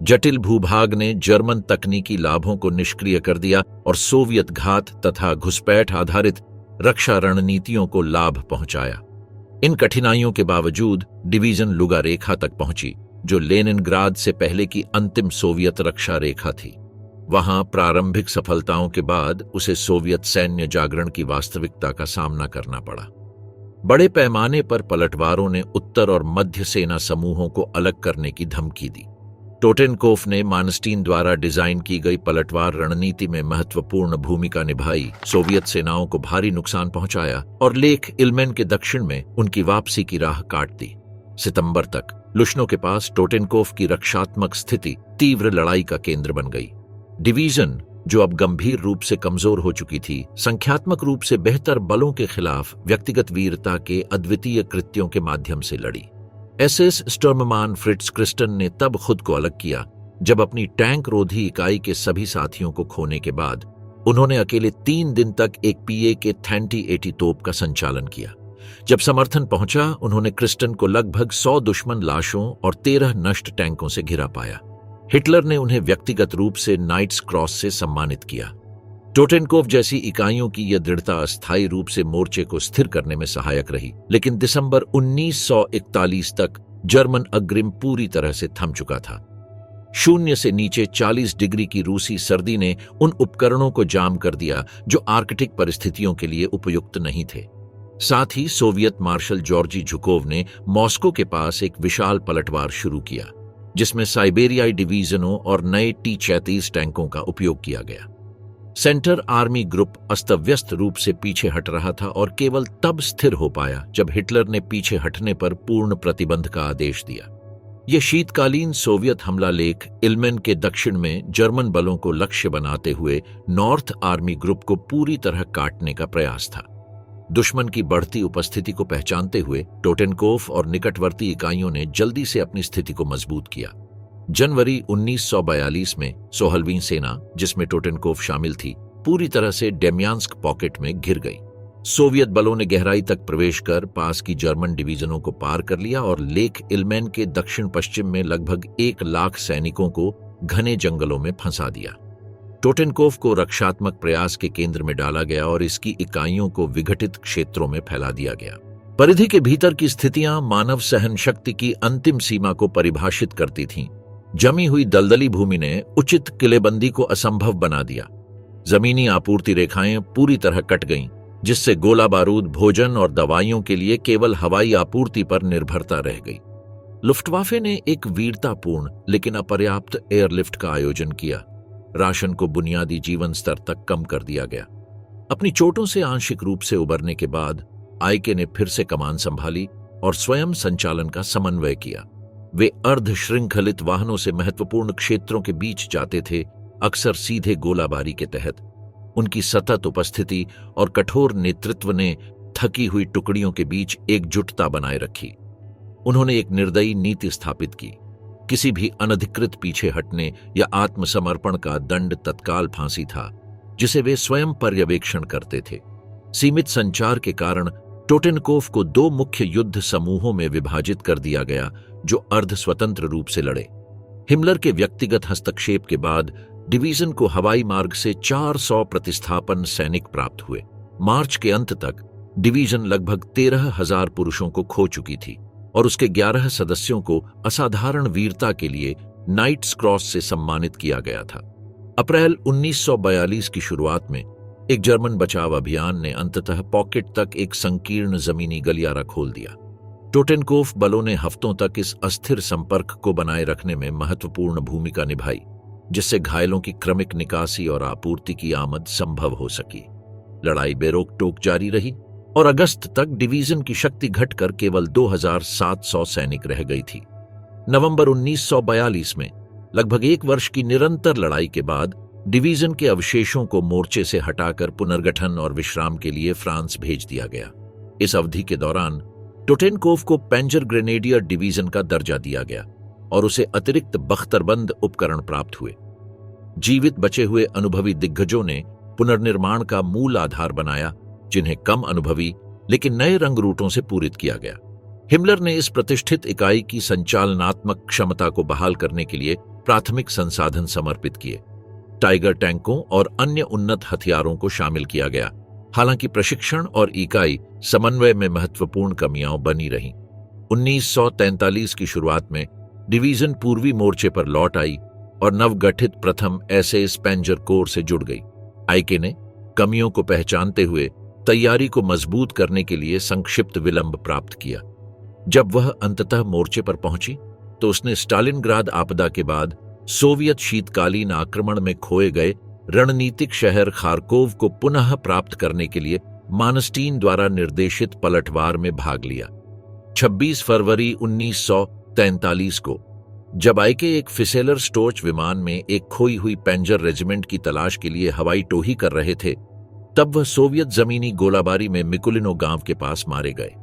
जटिल भूभाग ने जर्मन तकनीकी लाभों को निष्क्रिय कर दिया और सोवियत घात तथा घुसपैठ आधारित रक्षा रणनीतियों को लाभ पहुंचाया। इन कठिनाइयों के बावजूद डिवीजन लुगा रेखा तक पहुंची, जो लेनिनग्राद से पहले की अंतिम सोवियत रक्षा रेखा थी। वहां प्रारंभिक सफलताओं के बाद उसे सोवियत सैन्य जागरण की वास्तविकता का सामना करना पड़ा। बड़े पैमाने पर पलटवारों ने उत्तर और मध्य सेना समूहों को अलग करने की धमकी दी। टोटेनकोफ ने मानस्टीन द्वारा डिजाइन की गई पलटवार रणनीति में महत्वपूर्ण भूमिका निभाई, सोवियत सेनाओं को भारी नुकसान पहुंचाया और लेक इल्मेन के दक्षिण में उनकी वापसी की राह काट दी। सितंबर तक लुश्नो के पास टोटेनकोफ की रक्षात्मक स्थिति तीव्र लड़ाई का केंद्र बन गई। डिवीजन, जो अब गंभीर रूप से कमजोर हो चुकी थी, संख्यात्मक रूप से बेहतर बलों के खिलाफ व्यक्तिगत वीरता के अद्वितीय कृत्यों के माध्यम से लड़ी। SS स्टर्ममान फ्रिट्ज क्रिस्टन ने तब खुद को अलग किया जब अपनी टैंक रोधी इकाई के सभी साथियों को खोने के बाद उन्होंने अकेले 3 दिन तक एक PA के थैंटी 80 तोप का संचालन किया। जब समर्थन पहुंचा, उन्होंने क्रिस्टन को लगभग 100 दुश्मन लाशों और 13 नष्ट टैंकों से घिरा पाया। हिटलर ने उन्हें व्यक्तिगत रूप से नाइट्स क्रॉस से सम्मानित किया। टोटेनकोफ जैसी इकाइयों की यह दृढ़ता अस्थायी रूप से मोर्चे को स्थिर करने में सहायक रही, लेकिन दिसंबर 1941 तक जर्मन अग्रिम पूरी तरह से थम चुका था। 0 से नीचे 40 डिग्री की रूसी सर्दी ने उन उपकरणों को जाम कर दिया जो आर्कटिक परिस्थितियों के लिए उपयुक्त नहीं थे। साथ ही सोवियत मार्शल जॉर्जी झुकोव ने मॉस्को के पास एक विशाल पलटवार शुरू किया, जिसमें साइबेरियाई डिवीजनों और नए T-34 टैंकों का उपयोग किया गया। सेंटर आर्मी ग्रुप अस्तव्यस्त रूप से पीछे हट रहा था और केवल तब स्थिर हो पाया जब हिटलर ने पीछे हटने पर पूर्ण प्रतिबंध का आदेश दिया। यह शीतकालीन सोवियत हमला लेक इल्मेन के दक्षिण में जर्मन बलों को लक्ष्य बनाते हुए नॉर्थ आर्मी ग्रुप को पूरी तरह काटने का प्रयास था। दुश्मन की बढ़ती उपस्थिति को पहचानते हुए टोटेनकोफ और निकटवर्ती इकाइयों ने जल्दी से अपनी स्थिति को मजबूत किया। जनवरी 1942 में 16वीं सेना, जिसमें टोटेनकोफ शामिल थी, पूरी तरह से डेम्यान्स्क पॉकेट में घिर गई। सोवियत बलों ने गहराई तक प्रवेश कर पास की जर्मन डिवीजनों को पार कर लिया और लेक इल्मेन के दक्षिण पश्चिम में लगभग 1 लाख सैनिकों को घने जंगलों में फंसा दिया। टोटेनकोफ को रक्षात्मक प्रयास के केंद्र में डाला गया और इसकी इकाइयों को विघटित क्षेत्रों में फैला दिया गया। परिधि के भीतर की स्थितियां मानव सहन शक्ति की अंतिम सीमा को परिभाषित करती थीं। जमी हुई दलदली भूमि ने उचित किलेबंदी को असंभव बना दिया। जमीनी आपूर्ति रेखाएं पूरी तरह कट गईं, जिससे गोला बारूद, भोजन और दवाइयों के लिए केवल हवाई आपूर्ति पर निर्भरता रह गई। लुफ्टवाफे ने एक वीरतापूर्ण लेकिन अपर्याप्त एयरलिफ्ट का आयोजन किया। राशन को बुनियादी जीवन स्तर तक कम कर दिया गया। अपनी चोटों से आंशिक रूप से उबरने के बाद आईके ने फिर से कमान संभाली और स्वयं संचालन का समन्वय किया। वे अर्ध श्रृंखलित वाहनों से महत्वपूर्ण क्षेत्रों के बीच जाते थे, अक्सर सीधे गोलाबारी के तहत। उनकी सतत उपस्थिति और कठोर नेतृत्व ने थकी हुई टुकड़ियों के बीच एकजुटता बनाए रखी। उन्होंने एक निर्दयी नीति स्थापित की। किसी भी अनधिकृत पीछे हटने या आत्मसमर्पण का दंड तत्काल फांसी था, जिसे वे स्वयं पर्यवेक्षण करते थे। सीमित संचार के कारण टोटेनकोफ को 2 मुख्य युद्ध समूहों में विभाजित कर दिया गया, जो अर्ध स्वतंत्र रूप से लड़े। हिमलर के व्यक्तिगत हस्तक्षेप के बाद डिवीजन को हवाई मार्ग से 400 प्रतिस्थापन सैनिक प्राप्त हुए। मार्च के अंत तक डिवीजन लगभग 13,000 पुरुषों को खो चुकी थी और उसके 11 सदस्यों को असाधारण वीरता के लिए नाइट्स क्रॉस से सम्मानित किया गया था। अप्रैल 1942 की शुरुआत में एक जर्मन बचाव अभियान ने अंततः पॉकेट तक एक संकीर्ण जमीनी गलियारा खोल दिया। टोटेनकोफ बलों ने हफ्तों तक इस अस्थिर संपर्क को बनाए रखने में महत्वपूर्ण भूमिका निभाई, जिससे घायलों की क्रमिक निकासी और आपूर्ति की आमद संभव हो सकी। लड़ाई बेरोक टोक जारी रही और अगस्त तक डिवीजन की शक्ति घटकर केवल 2,700 सैनिक रह गई थी। नवंबर 1942 में लगभग 1 वर्ष की निरंतर लड़ाई के बाद डिवीजन के अवशेषों को मोर्चे से हटाकर पुनर्गठन और विश्राम के लिए फ्रांस भेज दिया गया। इस अवधि के दौरान टोटेनकोफ को पेंजर ग्रेनेडियर डिवीजन का दर्जा दिया गया और उसे अतिरिक्त बख्तरबंद उपकरण प्राप्त हुए। जीवित बचे हुए अनुभवी दिग्गजों ने पुनर्निर्माण का मूल आधार बनाया, जिन्हें कम अनुभवी लेकिन नए रंग रूटों से पूरित किया गया। हिमलर ने इस प्रतिष्ठित इकाई की संचालनात्मक क्षमता को बहाल करने के लिए प्राथमिक संसाधन समर्पित किए। टाइगर टैंकों और अन्य उन्नत हथियारों को शामिल किया गया। हालांकि प्रशिक्षण और इकाई समन्वय में महत्वपूर्ण कमियां बनी रहीं। 1943 की शुरुआत में डिवीजन पूर्वी मोर्चे पर लौट आई और नवगठित प्रथम एसएस पेंजर कोर से जुड़ गई। आईके ने कमियों को पहचानते हुए तैयारी को मजबूत करने के लिए संक्षिप्त विलंब प्राप्त किया। जब वह अंततः मोर्चे पर पहुंची तो उसने स्टालिनग्राद आपदा के बाद सोवियत शीतकालीन आक्रमण में खोए गए रणनीतिक शहर खार्कोव को पुनः प्राप्त करने के लिए मानस्टीन द्वारा निर्देशित पलटवार में भाग लिया। 26 फरवरी 1943 को जब आईके एक फिसेलर स्टोर्च विमान में एक खोई हुई पेंजर रेजिमेंट की तलाश के लिए हवाई टोही कर रहे थे, तब वह सोवियत जमीनी गोलाबारी में मिकुलिनो गांव के पास मारे गए।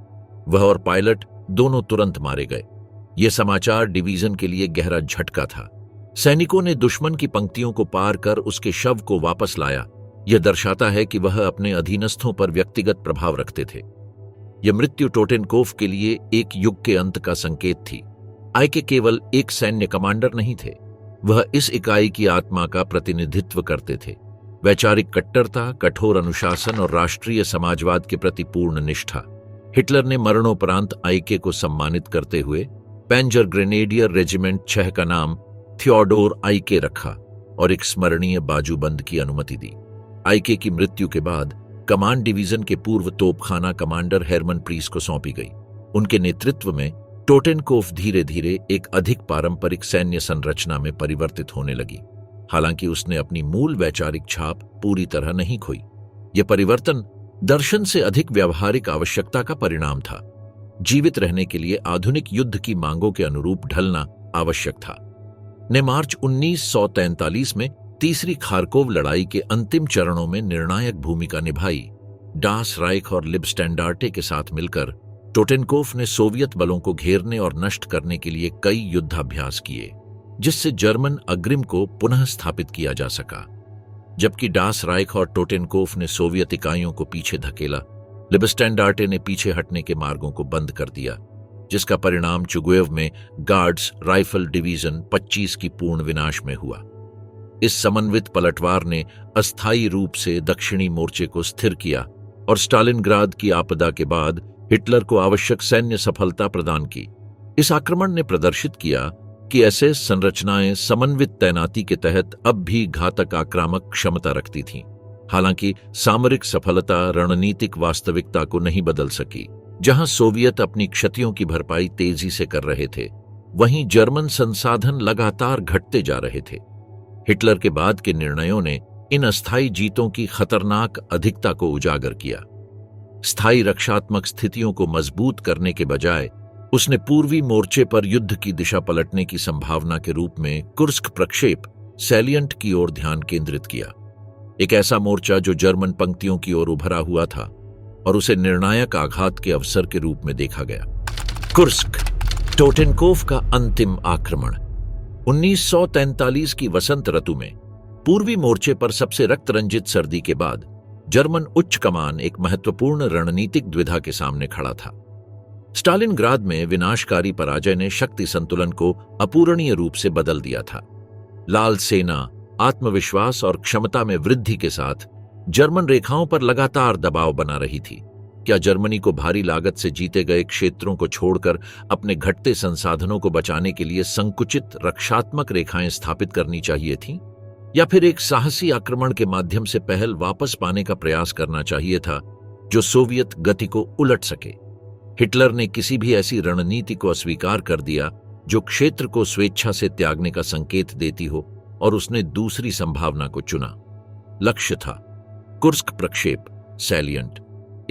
वह और पायलट दोनों तुरंत मारे गए। यह समाचार डिवीजन के लिए गहरा झटका था। सैनिकों ने दुश्मन की पंक्तियों को पार कर उसके शव को वापस लाया। यह दर्शाता है कि वह अपने अधीनस्थों पर व्यक्तिगत प्रभाव रखते थे। यह मृत्यु टोटेनकोफ के लिए एक युग के अंत का संकेत थी। आईके केवल एक सैन्य कमांडर नहीं थे, वह इस इकाई की आत्मा का प्रतिनिधित्व करते थे। वैचारिक कट्टरता, कठोर अनुशासन और राष्ट्रीय समाजवाद के प्रति पूर्ण निष्ठा। हिटलर ने मरणोपरांत आईके को सम्मानित करते हुए पेंजर ग्रेनेडियर रेजिमेंट 6 का नाम थियोडोर आईके रखा और एक स्मरणीय बाजूबंद की अनुमति दी। आईके की मृत्यु के बाद कमान डिवीजन के पूर्व तोपखाना कमांडर हेरमन प्रीस को सौंपी गई। उनके नेतृत्व में टोटेनकोफ धीरे धीरे एक अधिक पारंपरिक सैन्य संरचना में परिवर्तित होने लगी। हालांकि उसने अपनी मूल वैचारिक छाप पूरी तरह नहीं खोई। यह परिवर्तन दर्शन से अधिक व्यावहारिक आवश्यकता का परिणाम था। जीवित रहने के लिए आधुनिक युद्ध की मांगों के अनुरूप ढलना आवश्यक था। ने मार्च 1943 में तीसरी खार्कोव लड़ाई के अंतिम चरणों में निर्णायक भूमिका निभाई। डास राइख और लिबस्टैंडार्टे के साथ मिलकर टोटेनकोफ ने सोवियत बलों को घेरने और नष्ट करने के लिए कई युद्धाभ्यास किए, जिससे जर्मन अग्रिम को पुनः स्थापित किया जा सका। जबकि डास राइख और टोटेनकोफ ने सोवियत इकाइयों को पीछे धकेला, लिबस्टैंडार्टे ने पीछे हटने के मार्गों को बंद कर दिया, जिसका परिणाम चुगुएव में गार्ड्स राइफल डिवीजन 25 की पूर्ण विनाश में हुआ। इस समन्वित पलटवार ने अस्थायी रूप से दक्षिणी मोर्चे को स्थिर किया और स्टालिनग्राद की आपदा के बाद हिटलर को आवश्यक सैन्य सफलता प्रदान की। इस आक्रमण ने प्रदर्शित किया कि एसएस संरचनाएं समन्वित तैनाती के तहत अब भी घातक आक्रामक क्षमता रखती थीं। हालांकि सामरिक सफलता रणनीतिक वास्तविकता को नहीं बदल सकी। जहां सोवियत अपनी क्षतियों की भरपाई तेजी से कर रहे थे, वहीं जर्मन संसाधन लगातार घटते जा रहे थे। हिटलर के बाद के निर्णयों ने इन अस्थायी जीतों की खतरनाक अधिकता को उजागर किया। स्थायी रक्षात्मक स्थितियों को मजबूत करने के बजाय उसने पूर्वी मोर्चे पर युद्ध की दिशा पलटने की संभावना के रूप में कुर्स्क प्रक्षेप सैलियंट की ओर ध्यान केंद्रित किया, एक ऐसा मोर्चा जो जर्मन पंक्तियों की ओर उभरा हुआ था और उसे निर्णायक आघात के अवसर के रूप में देखा गया। कुर्स्क, टोटेनकोफ का अंतिम आक्रमण। 1943 की वसंत ऋतु में पूर्वी मोर्चे पर सबसे रक्तरंजित सर्दी के बाद जर्मन उच्च कमान एक महत्वपूर्ण रणनीतिक द्विधा के सामने खड़ा था। स्टालिनग्राद में विनाशकारी पराजय ने शक्ति संतुलन को अपूरणीय रूप से बदल दिया था। लाल सेना आत्मविश्वास और क्षमता में वृद्धि के साथ जर्मन रेखाओं पर लगातार दबाव बना रही थी। क्या जर्मनी को भारी लागत से जीते गए क्षेत्रों को छोड़कर अपने घटते संसाधनों को बचाने के लिए संकुचित रक्षात्मक रेखाएं स्थापित करनी चाहिए थीं? या फिर एक साहसी आक्रमण के माध्यम से पहल वापस पाने का प्रयास करना चाहिए था जो सोवियत गति को उलट सके? हिटलर ने किसी भी ऐसी रणनीति को अस्वीकार कर दिया जो क्षेत्र को स्वेच्छा से त्यागने का संकेत देती हो, और उसने दूसरी संभावना को चुना। लक्ष्य था कुर्स्क प्रक्षेप सैलियंट,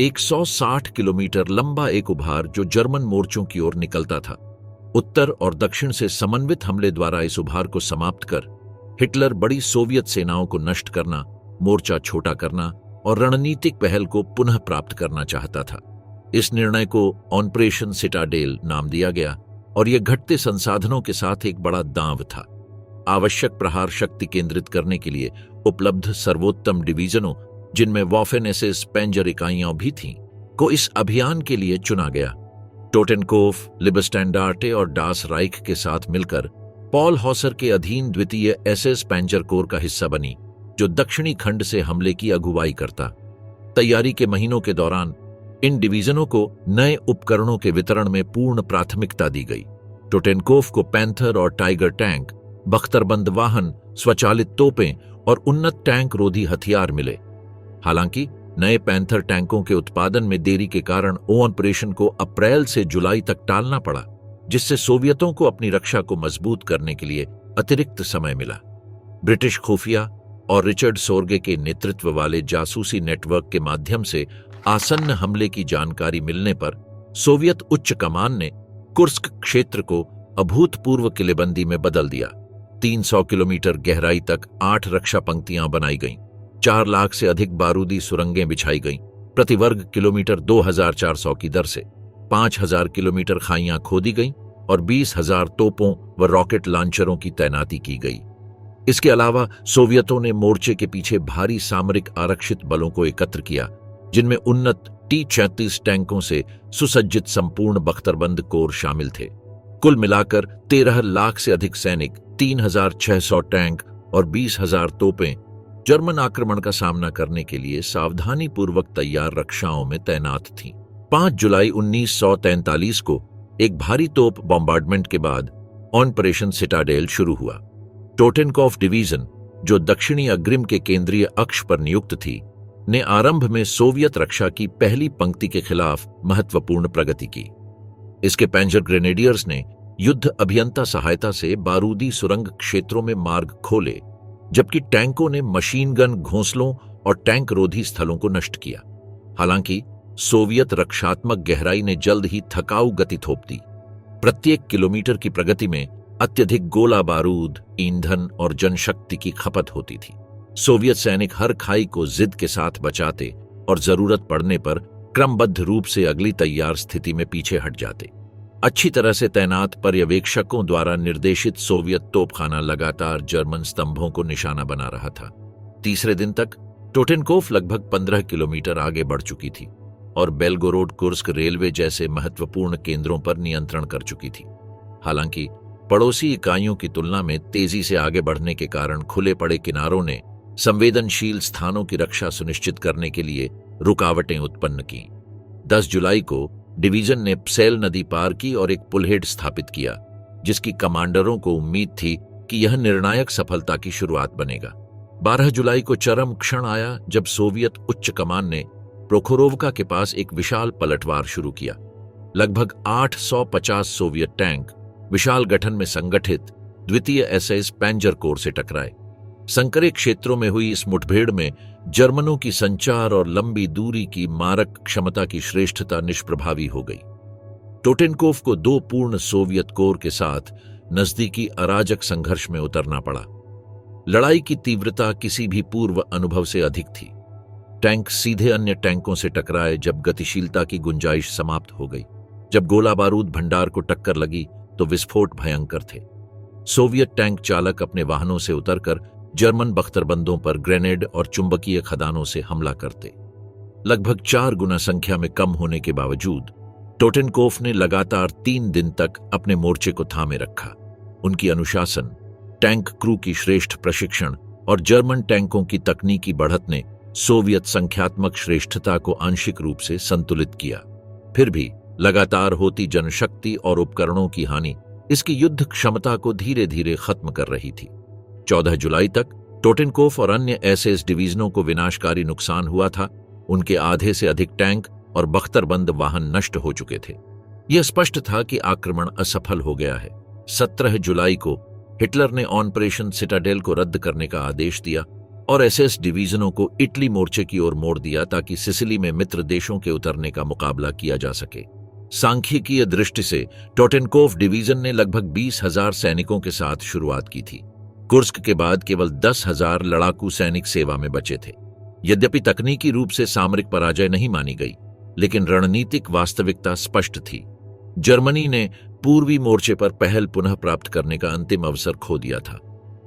160 किलोमीटर लंबा एक उभार जो जर्मन मोर्चों की ओर निकलता था। उत्तर और दक्षिण से समन्वित हमले द्वारा इस उभार को समाप्त कर हिटलर बड़ी सोवियत सेनाओं को नष्ट करना, मोर्चा छोटा करना और रणनीतिक पहल को पुनः प्राप्त करना चाहता था। इस निर्णय को ऑपरेशन सिटाडेल नाम दिया गया और यह घटते संसाधनों के साथ एक बड़ा दांव था। आवश्यक प्रहार शक्ति केंद्रित करने के लिए उपलब्ध सर्वोत्तम डिवीजनों, जिनमें वॉफेन एसएस पेंजर इकाइयां भी थीं, को इस अभियान के लिए चुना गया। टोटेनकोफ, लिबस्टैंडार्टे और डास राइख के साथ मिलकर पॉल हॉसर के अधीन द्वितीय एसएस पेंजर कोर का हिस्सा बनी, जो दक्षिणी खंड से हमले की अगुवाई करता। तैयारी के महीनों के दौरान इन डिवीजनों को नए उपकरणों के वितरण में पूर्ण प्राथमिकता दी गई। टोटेनकोफ को पैंथर और टाइगर टैंक, बख्तरबंद वाहन, स्वचालित तोपें और उन्नत टैंक रोधी हथियार मिले। हालांकि नए पैंथर टैंकों के उत्पादन में देरी के कारण ऑपरेशन को अप्रैल से जुलाई तक टालना पड़ा, जिससे सोवियतों को अपनी रक्षा को मजबूत करने के लिए अतिरिक्त समय मिला। ब्रिटिश खुफिया और रिचर्ड सोर्गे के नेतृत्व वाले जासूसी नेटवर्क के माध्यम से आसन्न हमले की जानकारी मिलने पर सोवियत उच्च कमान ने कुर्स्क क्षेत्र को अभूतपूर्व किलेबंदी में बदल दिया। 300 किलोमीटर गहराई तक 8 रक्षा पंक्तियां बनाई गईं, 4 लाख से अधिक बारूदी सुरंगें बिछाई गईं, प्रति वर्ग किलोमीटर 2400 की दर से 5000 किलोमीटर खाइयां खोदी गईं और 20,000 तोपों व रॉकेट लॉन्चरों की तैनाती की गई। इसके अलावा सोवियतों ने मोर्चे के पीछे भारी सामरिक आरक्षित बलों को एकत्र किया, जिनमें उन्नत T-34 टैंकों से सुसज्जित संपूर्ण बख्तरबंद कोर शामिल थे। कुल मिलाकर 13 लाख से अधिक सैनिक, 3600 टैंक और 20,000 तोपें जर्मन आक्रमण का सामना करने के लिए सावधानीपूर्वक तैयार रक्षाओं में तैनात थीं। 5 जुलाई 1943 को एक भारी तोप बॉम्बार्डमेंट के बाद ऑपरेशन सिटाडेल शुरू हुआ। टोटेनकोफ डिवीजन, जो दक्षिणी अग्रिम के केंद्रीय अक्ष पर नियुक्त थी, ने आरंभ में सोवियत रक्षा की पहली पंक्ति के खिलाफ महत्वपूर्ण प्रगति की। इसके पेंजर ग्रेनेडियर्स ने युद्ध अभियंता सहायता से बारूदी सुरंग क्षेत्रों में मार्ग खोले, जबकि टैंकों ने मशीन गन घोंसलों और टैंक रोधी स्थलों को नष्ट किया। हालांकि सोवियत रक्षात्मक गहराई ने जल्द ही थकाऊ गति थोप दी। प्रत्येक किलोमीटर की प्रगति में अत्यधिक गोला बारूद, ईंधन और जनशक्ति की खपत होती थी। सोवियत सैनिक हर खाई को जिद के साथ बचाते और जरूरत पड़ने पर क्रमबद्ध रूप से अगली तैयार स्थिति में पीछे हट जाते। अच्छी तरह से तैनात पर्यवेक्षकों द्वारा निर्देशित सोवियत तोपखाना लगातार जर्मन स्तंभों को निशाना बना रहा था। तीसरे दिन तक टोटेनकोफ लगभग 15 किलोमीटर आगे बढ़ चुकी थी और बेलगोरोड कुर्स्क रेलवे जैसे महत्वपूर्ण केंद्रों पर नियंत्रण कर चुकी थी। हालांकि पड़ोसी इकाइयों की तुलना में तेजी से आगे बढ़ने के कारण खुले पड़े किनारों ने संवेदनशील स्थानों की रक्षा सुनिश्चित करने के लिए रुकावटें उत्पन्न की। 10 जुलाई को डिवीजन ने प्सेल नदी पार की और एक पुलहेड स्थापित किया, जिसकी कमांडरों को उम्मीद थी कि यह निर्णायक सफलता की शुरुआत बनेगा। 12 जुलाई को चरम क्षण आया जब सोवियत उच्च कमान ने प्रोखोरोवका के पास एक विशाल पलटवार शुरू किया। लगभग 850 सोवियत टैंक विशाल गठन में संगठित द्वितीय एसएस पेंजर कोर से टकराए। संकरे क्षेत्रों में हुई इस मुठभेड़ में जर्मनों की संचार और लंबी दूरी की मारक क्षमता की श्रेष्ठता निष्प्रभावी हो गई। टोटेनकोव को 2 पूर्ण सोवियत कोर के साथ नजदीकी अराजक संघर्ष में उतरना पड़ा। लड़ाई की तीव्रता किसी भी पूर्व अनुभव से अधिक थी। टैंक सीधे अन्य टैंकों से टकराए जब गतिशीलता की गुंजाइश समाप्त हो गई। जब गोला बारूद भंडार को टक्कर लगी तो विस्फोट भयंकर थे। सोवियत टैंक चालक अपने वाहनों से उतरकर जर्मन बख्तरबंदों पर ग्रेनेड और चुंबकीय खदानों से हमला करते। लगभग 4 गुना संख्या में कम होने के बावजूद टोटेनकोव ने लगातार 3 दिन तक अपने मोर्चे को थामे रखा। उनकी अनुशासन, टैंक क्रू की श्रेष्ठ प्रशिक्षण और जर्मन टैंकों की तकनीकी बढ़त ने सोवियत संख्यात्मक श्रेष्ठता को आंशिक रूप से संतुलित किया। फिर भी लगातार होती जनशक्ति और उपकरणों की हानि इसकी युद्ध क्षमता को धीरे धीरे खत्म कर रही थी। 14 जुलाई तक टोटेनकोव और अन्य एसएस डिवीजनों को विनाशकारी नुकसान हुआ था। उनके आधे से अधिक टैंक और बख्तरबंद वाहन नष्ट हो चुके थे। यह स्पष्ट था कि आक्रमण असफल हो गया है। 17 जुलाई को हिटलर ने ऑपरेशन सिटाडेल को रद्द करने का आदेश दिया और एसएस डिवीजनों को इटली मोर्चे की ओर मोड़ दिया ताकि सिसिली में मित्र देशों के उतरने का मुकाबला किया जा सके। सांख्यिकीय दृष्टि से टोटेनकोव डिवीजन ने लगभग 20,000 सैनिकों के साथ शुरुआत की थी। कुर्स्क के बाद केवल 10,000 लड़ाकू सैनिक सेवा में बचे थे। यद्यपि तकनीकी रूप से सामरिक पराजय नहीं मानी गई, लेकिन रणनीतिक वास्तविकता स्पष्ट थी। जर्मनी ने पूर्वी मोर्चे पर पहल पुनः प्राप्त करने का अंतिम अवसर खो दिया था।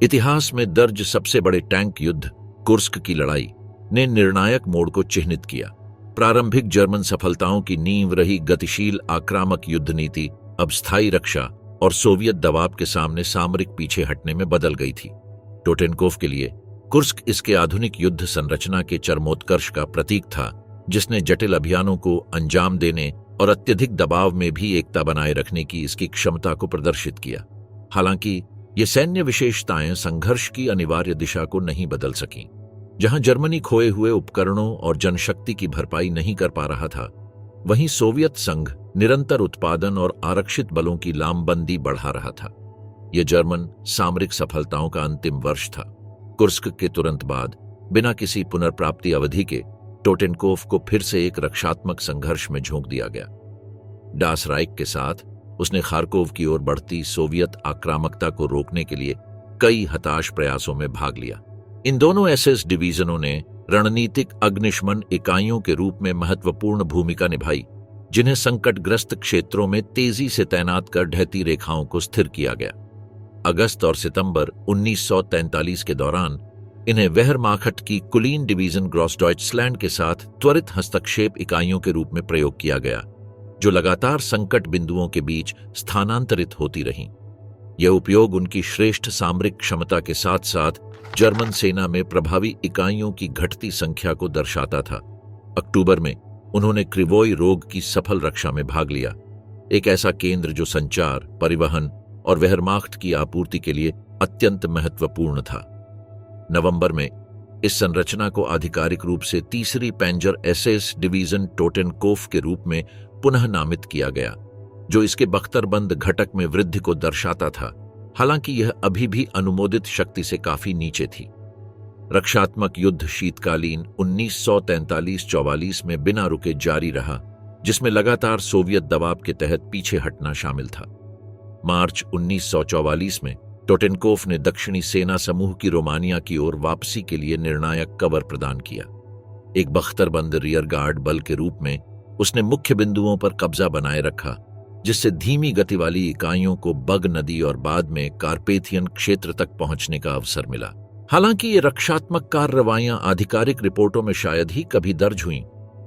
इतिहास में दर्ज सबसे बड़े टैंक युद्ध कुर्स्क की लड़ाई ने निर्णायक मोड़ को चिह्नित किया। प्रारंभिक जर्मन सफलताओं की नींव रही गतिशील आक्रामक युद्ध नीति अब स्थायी रक्षा और सोवियत दबाव के सामने सामरिक पीछे हटने में बदल गई थी। टोटेनकोव के लिए कुर्स्क इसके आधुनिक युद्ध संरचना के चरमोत्कर्ष का प्रतीक था, जिसने जटिल अभियानों को अंजाम देने और अत्यधिक दबाव में भी एकता बनाए रखने की इसकी क्षमता को प्रदर्शित किया। हालांकि ये सैन्य विशेषताएं संघर्ष की अनिवार्य दिशा को नहीं बदल सकीं। जहां जर्मनी खोए हुए उपकरणों और जनशक्ति की भरपाई नहीं कर पा रहा था, वहीं सोवियत संघ निरंतर उत्पादन और आरक्षित बलों की लामबंदी बढ़ा रहा था। यह जर्मन सामरिक सफलताओं का अंतिम वर्ष था। कुर्स्क के तुरंत बाद बिना किसी पुनर्प्राप्ति अवधि के टोटेनकोव को फिर से एक रक्षात्मक संघर्ष में झोंक दिया गया। डास राइक के साथ उसने खार्कोव की ओर बढ़ती सोवियत आक्रामकता को रोकने के लिए कई हताश प्रयासों में भाग लिया। इन दोनों एसएस डिवीजनों ने रणनीतिक अग्निशमन इकाइयों के रूप में महत्वपूर्ण भूमिका निभाई, जिन्हें संकटग्रस्त क्षेत्रों में तेजी से तैनात कर ढहती रेखाओं को स्थिर किया गया। अगस्त और सितंबर 1943 के दौरान इन्हें वेहरमाख्ट की कुलीन डिवीजन ग्रॉसडॉइचलैंड के साथ त्वरित हस्तक्षेप इकाइयों के रूप में प्रयोग किया गया, जो लगातार संकट बिंदुओं के बीच स्थानांतरित होती रहीं। यह उपयोग उनकी श्रेष्ठ सामरिक क्षमता के साथ साथ जर्मन सेना में प्रभावी इकाइयों की घटती संख्या को दर्शाता था। अक्टूबर में उन्होंने क्रिवोई रोग की सफल रक्षा में भाग लिया, एक ऐसा केंद्र जो संचार, परिवहन और वेहरमाख्ट की आपूर्ति के लिए अत्यंत महत्वपूर्ण था। नवंबर में इस संरचना को आधिकारिक रूप से तीसरी पैंजर एसएस डिवीजन टोटेनकोव के रूप में पुनः नामित किया गया, जो इसके बख्तरबंद घटक में वृद्धि को दर्शाता था। हालांकि यह अभी भी अनुमोदित शक्ति से काफी नीचे थी। रक्षात्मक युद्ध शीतकालीन 1943-44 में बिना रुके जारी रहा, जिसमें लगातार सोवियत दबाव के तहत पीछे हटना शामिल था। मार्च 1944 में टोटेनकोव ने दक्षिणी सेना समूह की रोमानिया की ओर वापसी के लिए निर्णायक कवर प्रदान किया। एक बख्तरबंद रियर गार्ड बल के रूप में उसने मुख्य बिंदुओं पर कब्जा बनाए रखा, जिससे धीमी गति वाली इकाइयों को बग नदी और बाद में कार्पेथियन क्षेत्र तक पहुंचने का अवसर मिला। हालांकि ये रक्षात्मक कार्रवाइयां आधिकारिक रिपोर्टों में शायद ही कभी दर्ज हुईं,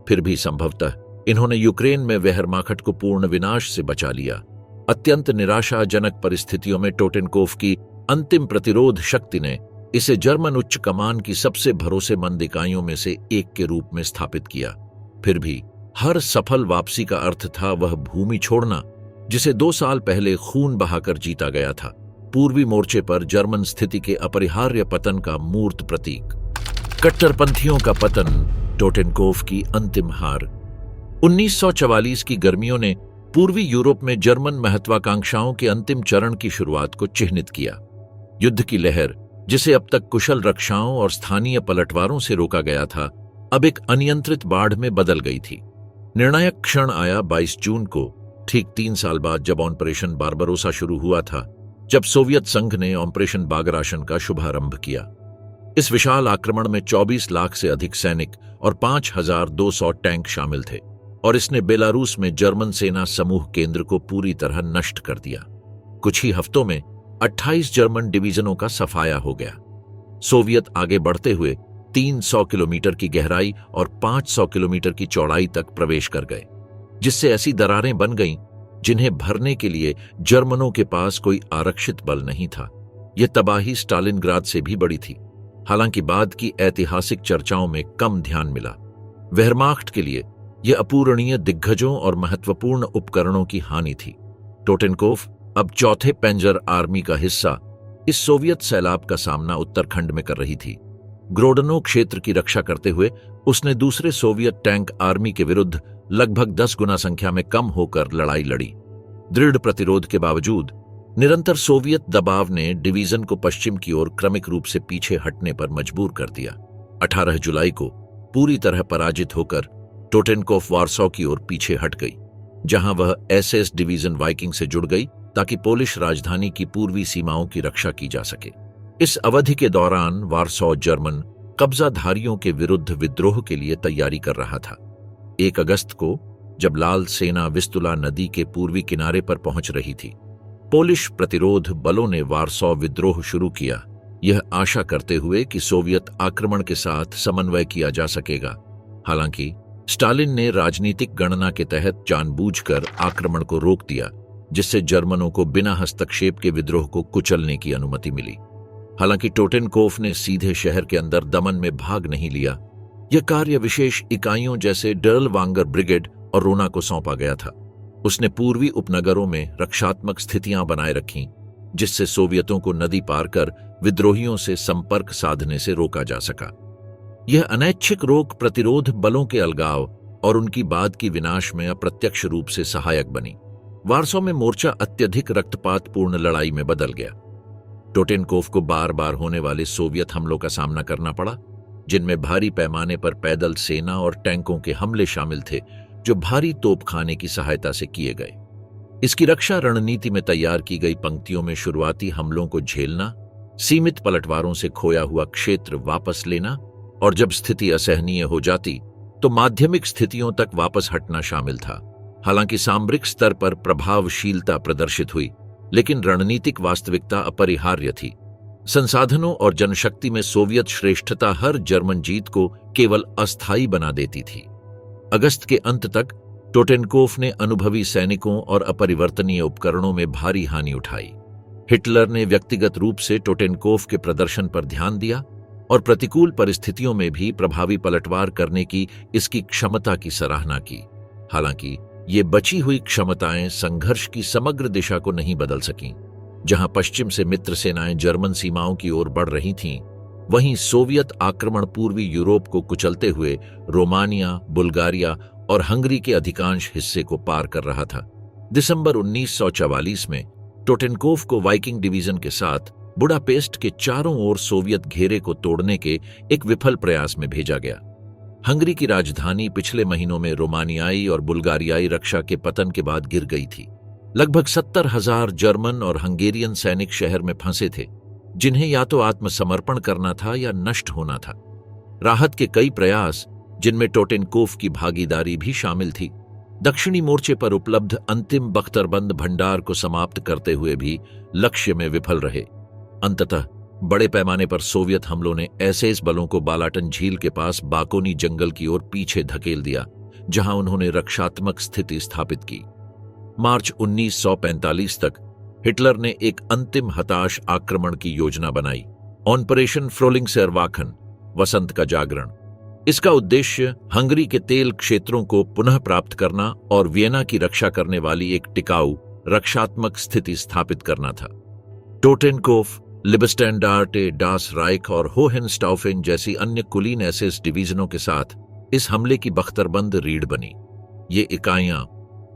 फिर भी संभवतः इन्होंने यूक्रेन में वेहरमाख्ट को पूर्ण विनाश से बचा लिया। अत्यंत निराशाजनक परिस्थितियों में टोटेनकोव की अंतिम प्रतिरोध शक्ति ने इसे जर्मन उच्च कमान की सबसे भरोसेमंद इकाइयों में से एक के रूप में स्थापित किया। फिर भी हर सफल वापसी का अर्थ था वह भूमि छोड़ना जिसे 2 साल पहले खून बहाकर जीता गया था। पूर्वी मोर्चे पर जर्मन स्थिति के अपरिहार्य पतन का मूर्त प्रतीक। कट्टरपंथियों का पतन, टोटेनकोव की अंतिम हार। 1944 की गर्मियों ने पूर्वी यूरोप में जर्मन महत्वाकांक्षाओं के अंतिम चरण की शुरुआत को चिह्नित किया। युद्ध की लहर, जिसे अब तक कुशल रक्षाओं और स्थानीय पलटवारों से रोका गया था, अब एक अनियंत्रित बाढ़ में बदल गई थी। निर्णायक क्षण आया 22 जून को, ठीक 3 साल बाद जब ऑपरेशन बारबरोसा शुरू हुआ था, जब सोवियत संघ ने ऑपरेशन बागराशन का शुभारंभ किया। इस विशाल आक्रमण में 24 लाख से अधिक सैनिक और 5,200 टैंक शामिल थे और इसने बेलारूस में जर्मन सेना समूह केंद्र को पूरी तरह नष्ट कर दिया। कुछ ही हफ्तों में 28 जर्मन डिवीजनों का सफाया हो गया। सोवियत आगे बढ़ते हुए 300 किलोमीटर की गहराई और 500 किलोमीटर की चौड़ाई तक प्रवेश कर गए, जिससे ऐसी दरारें बन गईं जिन्हें भरने के लिए जर्मनों के पास कोई आरक्षित बल नहीं था। यह तबाही स्टालिनग्राद से भी बड़ी थी, हालांकि बाद की ऐतिहासिक चर्चाओं में कम ध्यान मिला। वेहरमाख्ट के लिए यह अपूरणीय दिग्गजों और महत्वपूर्ण उपकरणों की हानि थी। टोटेनकोफ, अब चौथे पेंजर आर्मी का हिस्सा, इस सोवियत सैलाब का सामना उत्तराखंड में कर रही थी। ग्रोडनो क्षेत्र की रक्षा करते हुए उसने दूसरे सोवियत टैंक आर्मी के विरुद्ध लगभग 10 गुना संख्या में कम होकर लड़ाई लड़ी। दृढ़ प्रतिरोध के बावजूद निरंतर सोवियत दबाव ने डिवीजन को पश्चिम की ओर क्रमिक रूप से पीछे हटने पर मजबूर कर दिया। 18 जुलाई को पूरी तरह पराजित होकर टोटेनकोफ वार्सो की ओर पीछे हट गई, जहां वह एसएस डिवीजन वाइकिंग से जुड़ गई ताकि पोलिश राजधानी की पूर्वी सीमाओं की रक्षा की जा सके। इस अवधि के दौरान वार्सो जर्मन कब्जाधारियों के विरुद्ध विद्रोह के लिए तैयारी कर रहा था। 1 अगस्त को जब लाल सेना विस्तुला नदी के पूर्वी किनारे पर पहुंच रही थी, पोलिश प्रतिरोध बलों ने वार्सो विद्रोह शुरू किया, यह आशा करते हुए कि सोवियत आक्रमण के साथ समन्वय किया जा सकेगा। हालांकि स्टालिन ने राजनीतिक गणना के तहत जानबूझकर आक्रमण को रोक दिया, जिससे जर्मनों को बिना हस्तक्षेप के विद्रोह को कुचलने की अनुमति मिली। हालांकि टोटेनकोफ ने सीधे शहर के अंदर दमन में भाग नहीं लिया। यह कार्य विशेष इकाइयों जैसे डर्लवांगर ब्रिगेड और रोना को सौंपा गया था। उसने पूर्वी उपनगरों में रक्षात्मक स्थितियां बनाए रखीं, जिससे सोवियतों को नदी पार कर विद्रोहियों से संपर्क साधने से रोका जा सका। यह अनैच्छिक रोक प्रतिरोध बलों के अलगाव और उनकी बाद की विनाश में अप्रत्यक्ष रूप से सहायक बनी। वार्सो में मोर्चा अत्यधिक रक्तपातपूर्ण लड़ाई में बदल गया। टोटेनकोफ को बार बार होने वाले सोवियत हमलों का सामना करना पड़ा, जिनमें भारी पैमाने पर पैदल सेना और टैंकों के हमले शामिल थे, जो भारी तोपखाने की सहायता से किए गए। इसकी रक्षा रणनीति में तैयार की गई पंक्तियों में शुरुआती हमलों को झेलना, सीमित पलटवारों से खोया हुआ क्षेत्र वापस लेना और जब स्थिति असहनीय हो जाती तो माध्यमिक स्थितियों तक वापस हटना शामिल था। हालांकि सामरिक स्तर पर प्रभावशीलता प्रदर्शित हुई, लेकिन रणनीतिक वास्तविकता अपरिहार्य थी। संसाधनों और जनशक्ति में सोवियत श्रेष्ठता हर जर्मन जीत को केवल अस्थायी बना देती थी। अगस्त के अंत तक टोटेनकोफ ने अनुभवी सैनिकों और अपरिवर्तनीय उपकरणों में भारी हानि उठाई। हिटलर ने व्यक्तिगत रूप से टोटेनकोफ के प्रदर्शन पर ध्यान दिया और प्रतिकूल परिस्थितियों में भी प्रभावी पलटवार करने की इसकी क्षमता की सराहना की। हालांकि ये बची हुई क्षमताएं संघर्ष की समग्र दिशा को नहीं बदल सकीं। जहां पश्चिम से मित्र सेनाएं जर्मन सीमाओं की ओर बढ़ रही थीं, वहीं सोवियत आक्रमण पूर्वी यूरोप को कुचलते हुए रोमानिया, बुल्गारिया और हंगरी के अधिकांश हिस्से को पार कर रहा था। दिसंबर 1944 में टोटेनकोफ को वाइकिंग डिवीजन के साथ बुडापेस्ट के चारों ओर सोवियत घेरे को तोड़ने के एक विफल प्रयास में भेजा गया। हंगरी की राजधानी पिछले महीनों में रोमानियाई और बुल्गारियाई रक्षा के पतन के बाद गिर गई थी। लगभग 70,000 जर्मन और हंगेरियन सैनिक शहर में फंसे थे, जिन्हें या तो आत्मसमर्पण करना था या नष्ट होना था। राहत के कई प्रयास, जिनमें टोटेनकोफ की भागीदारी भी शामिल थी, दक्षिणी मोर्चे पर उपलब्ध अंतिम बख्तरबंद भंडार को समाप्त करते हुए भी लक्ष्य में विफल रहे। अंततः बड़े पैमाने पर सोवियत हमलों ने एसएस बलों को बालाटन झील के पास बाकोनी जंगल की ओर पीछे धकेल दिया, जहां उन्होंने रक्षात्मक स्थिति स्थापित की। मार्च 1945 तक हिटलर ने एक अंतिम हताश आक्रमण की योजना बनाई, ऑपरेशन फ्रोलिंगसेरवाखन, वसंत का जागरण। इसका उद्देश्य हंगरी के तेल क्षेत्रों को पुनः प्राप्त करना और वियना की रक्षा करने वाली एक टिकाऊ रक्षात्मक स्थिति स्थापित करना था। टोटेनकोफ, लिबस्टैंडार्टे, डास राइक और होहेनस्टाउफेन जैसी अन्य कुलीन एसएस डिवीजनों के साथ इस हमले की बख्तरबंद रीढ़ बनी। ये इकाइयां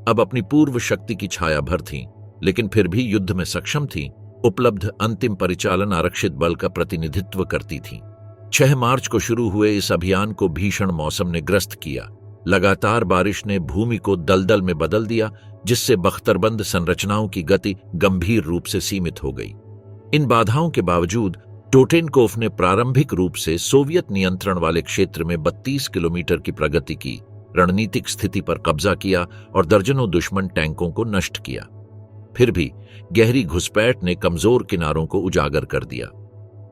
अब अपनी पूर्व शक्ति की छाया भर थीं, लेकिन फिर भी युद्ध में सक्षम थीं, उपलब्ध अंतिम परिचालन आरक्षित बल का प्रतिनिधित्व करती थीं। 6 मार्च को शुरू हुए इस अभियान को भीषण मौसम ने ग्रस्त किया। लगातार बारिश ने भूमि को दलदल में बदल दिया, जिससे बख्तरबंद संरचनाओं की गति गंभीर रूप से सीमित हो गई। इन बाधाओं के बावजूद टोटेनकोफ ने प्रारंभिक रूप से सोवियत नियंत्रण वाले क्षेत्र में 32 किलोमीटर की प्रगति की, रणनीतिक स्थिति पर कब्जा किया और दर्जनों दुश्मन टैंकों को नष्ट किया। फिर भी गहरी घुसपैठ ने कमजोर किनारों को उजागर कर दिया।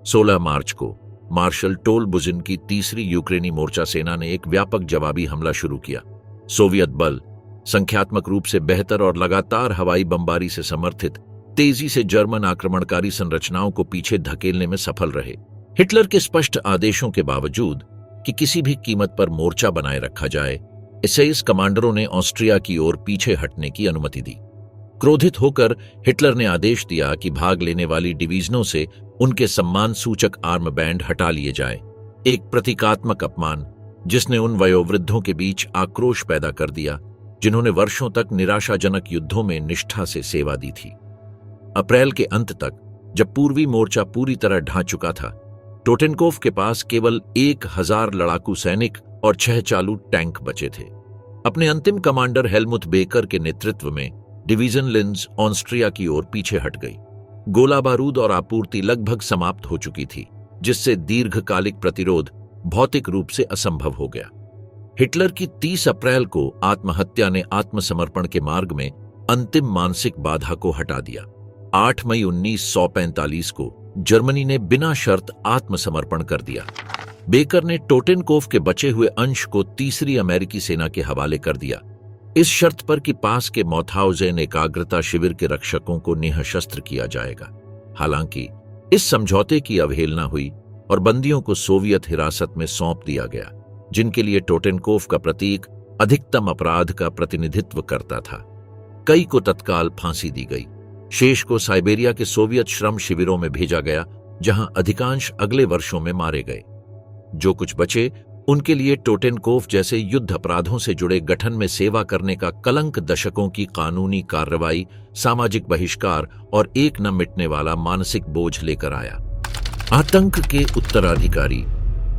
16 मार्च को मार्शल टोलबुजिन की तीसरी यूक्रेनी मोर्चा सेना ने एक व्यापक जवाबी हमला शुरू किया। सोवियत बल संख्यात्मक रूप से बेहतर और लगातार हवाई बमबारी से समर्थित तेजी से जर्मन आक्रमणकारी संरचनाओं को पीछे धकेलने में सफल रहे। हिटलर के स्पष्ट आदेशों के बावजूद कि किसी भी कीमत पर मोर्चा बनाए रखा जाए, एसएस कमांडरों ने ऑस्ट्रिया की ओर पीछे हटने की अनुमति दी। क्रोधित होकर हिटलर ने आदेश दिया कि भाग लेने वाली डिवीजनों से उनके सम्मान सूचक आर्म बैंड हटा लिए जाए। एक प्रतीकात्मक अपमान जिसने उन वयोवृद्धों के बीच आक्रोश पैदा कर दिया जिन्होंने वर्षों तक निराशाजनक युद्धों में निष्ठा से सेवा दी थी। अप्रैल के अंत तक, जब पूर्वी मोर्चा पूरी तरह ढह चुका था, टोटेनकोफ के पास केवल 1000 लड़ाकू सैनिक और 6 चालू टैंक बचे थे। अपने अंतिम कमांडर हेलमुथ बेकर के नेतृत्व में डिवीजन लिंज ऑस्ट्रिया की ओर पीछे हट गई। गोला बारूद और आपूर्ति लगभग समाप्त हो चुकी थी, जिससे दीर्घकालिक प्रतिरोध भौतिक रूप से असंभव हो गया। हिटलर की 30 अप्रैल को आत्महत्या ने आत्मसमर्पण के मार्ग में अंतिम मानसिक बाधा को हटा दिया। 8 मई 1945 को जर्मनी ने बिना शर्त आत्मसमर्पण कर दिया। बेकर ने टोटेनकोफ के बचे हुए अंश को तीसरी अमेरिकी सेना के हवाले कर दिया, इस शर्त पर कि पास के मॉथहाउजेन एकाग्रता शिविर के रक्षकों को निःशस्त्र किया जाएगा। हालांकि इस समझौते की अवहेलना हुई और बंदियों को सोवियत हिरासत में सौंप दिया गया, जिनके लिए टोटेनकोफ का प्रतीक अधिकतम अपराध का प्रतिनिधित्व करता था। कई को तत्काल फांसी दी गई। शेष को साइबेरिया के सोवियत श्रम शिविरों में भेजा गया, जहां अधिकांश अगले वर्षों में मारे गए। जो कुछ बचे, उनके लिए टोटेनकोफ जैसे युद्ध अपराधों से जुड़े गठन में सेवा करने का कलंक दशकों की कानूनी कार्रवाई, सामाजिक बहिष्कार और एक न मिटने वाला मानसिक बोझ लेकर आया। आतंक के उत्तराधिकारी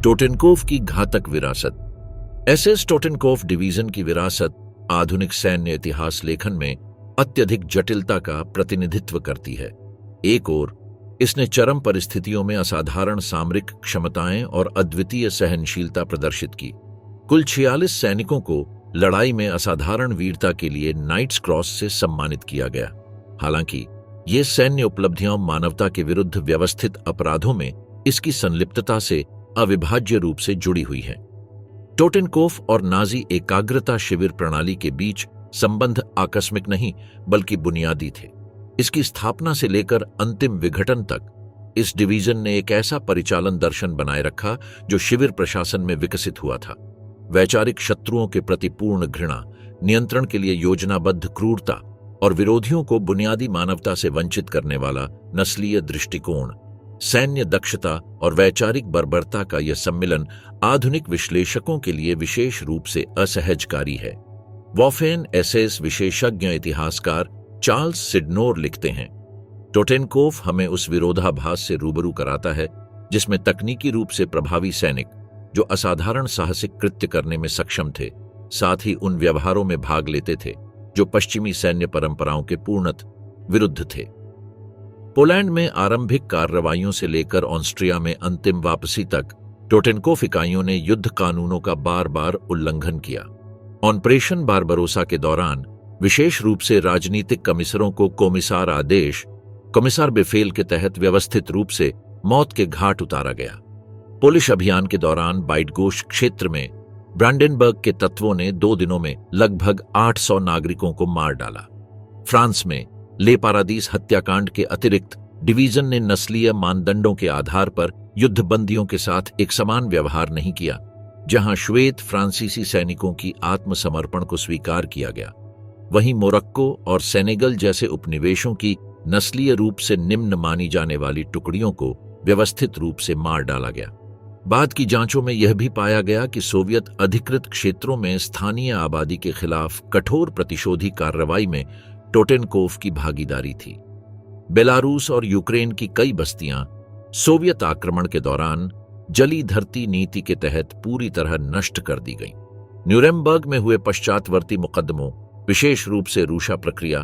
टोटेनकोफ की घातक विरासत। एसएस टोटेनकोफ डिवीजन की विरासत आधुनिक सैन्य इतिहास लेखन में अत्यधिक जटिलता का प्रतिनिधित्व करती है। एक ओर इसने चरम परिस्थितियों में असाधारण सामरिक क्षमताएं और अद्वितीय सहनशीलता प्रदर्शित की। कुल 46 सैनिकों को लड़ाई में असाधारण वीरता के लिए नाइट्स क्रॉस से सम्मानित किया गया। हालांकि ये सैन्य उपलब्धियां मानवता के विरुद्ध व्यवस्थित अपराधों में इसकी संलिप्तता से अविभाज्य रूप से जुड़ी हुई हैं। टोटेनकोफ और नाजी एकाग्रता शिविर प्रणाली के बीच संबंध आकस्मिक नहीं बल्कि बुनियादी थे। इसकी स्थापना से लेकर अंतिम विघटन तक इस डिवीजन ने एक ऐसा परिचालन दर्शन बनाए रखा जो शिविर प्रशासन में विकसित हुआ था। वैचारिक शत्रुओं के प्रति पूर्ण घृणा, नियंत्रण के लिए योजनाबद्ध क्रूरता और विरोधियों को बुनियादी मानवता से वंचित करने वाला नस्लीय दृष्टिकोण, सैन्य दक्षता और वैचारिक बर्बरता का यह सम्मिलन आधुनिक विश्लेषकों के लिए विशेष रूप से असहजकारी है। वॉफेन एसएस विशेषज्ञ इतिहासकार चार्ल्स सिडनोर लिखते हैं, टोटेनकोफ हमें उस विरोधाभास से रूबरू कराता है जिसमें तकनीकी रूप से प्रभावी सैनिक जो असाधारण साहसिक कृत्य करने में सक्षम थे, साथ ही उन व्यवहारों में भाग लेते थे जो पश्चिमी सैन्य परंपराओं के पूर्णतः विरुद्ध थे। पोलैंड में आरंभिक कार्रवाइयों से लेकर ऑस्ट्रिया में अंतिम वापसी तक टोटेनकोफ इकाइयों ने युद्ध कानूनों का बार बार उल्लंघन किया। ऑपरेशन बारबरोसा के दौरान विशेष रूप से राजनीतिक कमिश्नरों को कोमिसार आदेश, कोमिसार बेफेल के तहत व्यवस्थित रूप से मौत के घाट उतारा गया। पोलिश अभियान के दौरान बाइटगोश क्षेत्र में ब्रांडेनबर्ग के तत्वों ने 2 दिनों में लगभग 800 नागरिकों को मार डाला। फ्रांस में ले पारादीस हत्याकांड के अतिरिक्त डिवीजन ने नस्लीय मानदंडों के आधार पर युद्धबंदियों के साथ एक समान व्यवहार नहीं किया, जहां श्वेत फ्रांसीसी सैनिकों की आत्मसमर्पण को स्वीकार किया गया। वहीं मोरक्को और सेनेगल जैसे उपनिवेशों की नस्लीय रूप से निम्न मानी जाने वाली टुकड़ियों को व्यवस्थित रूप से मार डाला गया। बाद की जांचों में यह भी पाया गया कि सोवियत अधिकृत क्षेत्रों में स्थानीय आबादी के खिलाफ कठोर प्रतिशोधी कार्रवाई में टोटेनकोफ की भागीदारी थी। बेलारूस और यूक्रेन की कई बस्तियां सोवियत आक्रमण के दौरान जली धरती नीति के तहत पूरी तरह नष्ट कर दी गईं। न्यूरेमबर्ग में हुए पश्चातवर्ती मुकदमों, विशेष रूप से रूशा प्रक्रिया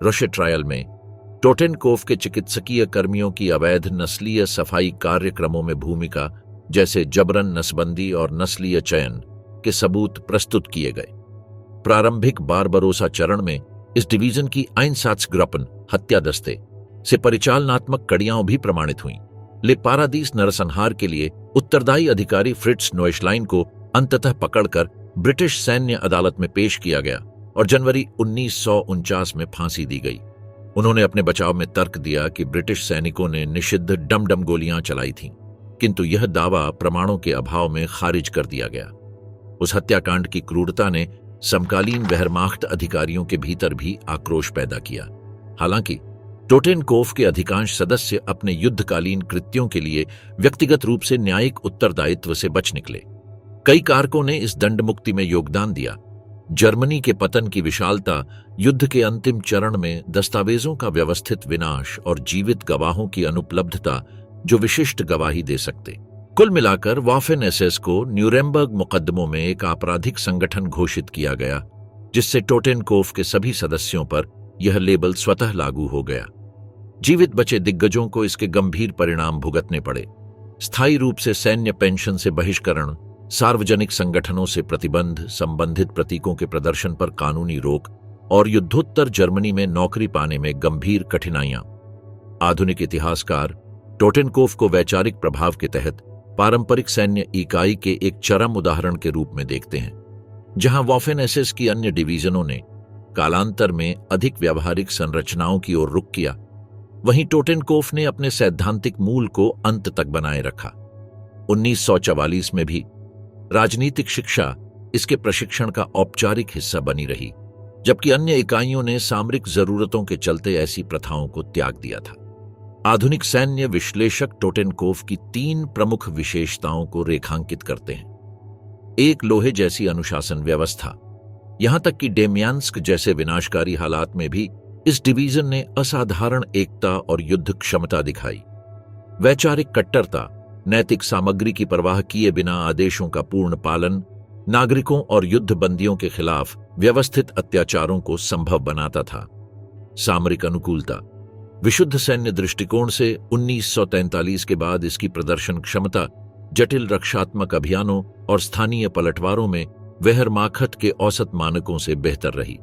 रशे ट्रायल में टोटेनकोफ के चिकित्सकीय कर्मियों की अवैध नस्लीय सफाई कार्यक्रमों में भूमिका जैसे जबरन नसबंदी और नस्लीय चयन के सबूत प्रस्तुत किए गए। प्रारंभिक बारबरोसा चरण में इस डिवीजन की आइनसात्सग्रपन हत्या दस्ते से परिचालनात्मक कड़ियां भी प्रमाणित हुईं। ले पारादीस नरसंहार के लिए उत्तरदायी अधिकारी फ्रिट्स नोएशलाइन को अंततः पकड़कर ब्रिटिश सैन्य अदालत में पेश किया गया और जनवरी 1949 में फांसी दी गई। उन्होंने अपने बचाव में तर्क दिया कि ब्रिटिश सैनिकों ने निषिद्ध डम गोलियां चलाई थीं, किंतु यह दावा प्रमाणों के अभाव में खारिज कर दिया गया। उस हत्याकांड की क्रूरता ने समकालीन वेहरमाख्ट अधिकारियों के भीतर भी आक्रोश पैदा किया। हालांकि टोटेनकोफ के अधिकांश सदस्य अपने युद्धकालीन कृत्यों के लिए व्यक्तिगत रूप से न्यायिक उत्तरदायित्व से बच निकले। कई कारकों ने इस दंड मुक्ति में योगदान दिया। जर्मनी के पतन की विशालता, युद्ध के अंतिम चरण में दस्तावेजों का व्यवस्थित विनाश और जीवित गवाहों की अनुपलब्धता जो विशिष्ट गवाही दे सकते। कुल मिलाकर वाफेन एसएस को न्यूरेमबर्ग मुकदमों में एक आपराधिक संगठन घोषित किया गया, जिससे टोटेनकोफ के सभी सदस्यों पर यह लेबल स्वतः लागू हो गया। जीवित बचे दिग्गजों को इसके गंभीर परिणाम भुगतने पड़े। स्थायी रूप से सैन्य पेंशन से बहिष्करण, सार्वजनिक संगठनों से प्रतिबंध, संबंधित प्रतीकों के प्रदर्शन पर कानूनी रोक और युद्धोत्तर जर्मनी में नौकरी पाने में गंभीर कठिनाइयां। आधुनिक इतिहासकार टोटेनकोफ को वैचारिक प्रभाव के तहत पारंपरिक सैन्य इकाई के एक चरम उदाहरण के रूप में देखते हैं। जहां वाफेन एसएस की अन्य डिवीजनों ने कालांतर में अधिक व्यावहारिक संरचनाओं की ओर रुख किया, वहीं टोटेनकोफ ने अपने सैद्धांतिक मूल को अंत तक बनाए रखा। 1944 में भी राजनीतिक शिक्षा इसके प्रशिक्षण का औपचारिक हिस्सा बनी रही, जबकि अन्य इकाइयों ने सामरिक जरूरतों के चलते ऐसी प्रथाओं को त्याग दिया था। आधुनिक सैन्य विश्लेषक टोटेनकोफ की 3 प्रमुख विशेषताओं को रेखांकित करते हैं। एक, लोहे जैसी अनुशासन व्यवस्था। यहां तक कि डेमियान्स्क जैसे विनाशकारी हालात में भी इस डिवीजन ने असाधारण एकता और युद्ध क्षमता दिखाई। वैचारिक कट्टरता, नैतिक सामग्री की परवाह किए बिना आदेशों का पूर्ण पालन, नागरिकों और युद्ध बंदियों के खिलाफ व्यवस्थित अत्याचारों को संभव बनाता था। सामरिक अनुकूलता, विशुद्ध सैन्य दृष्टिकोण से 1943 के बाद इसकी प्रदर्शन क्षमता जटिल रक्षात्मक अभियानों और स्थानीय पलटवारों में वेहरमाख्ट के औसत मानकों से बेहतर रही।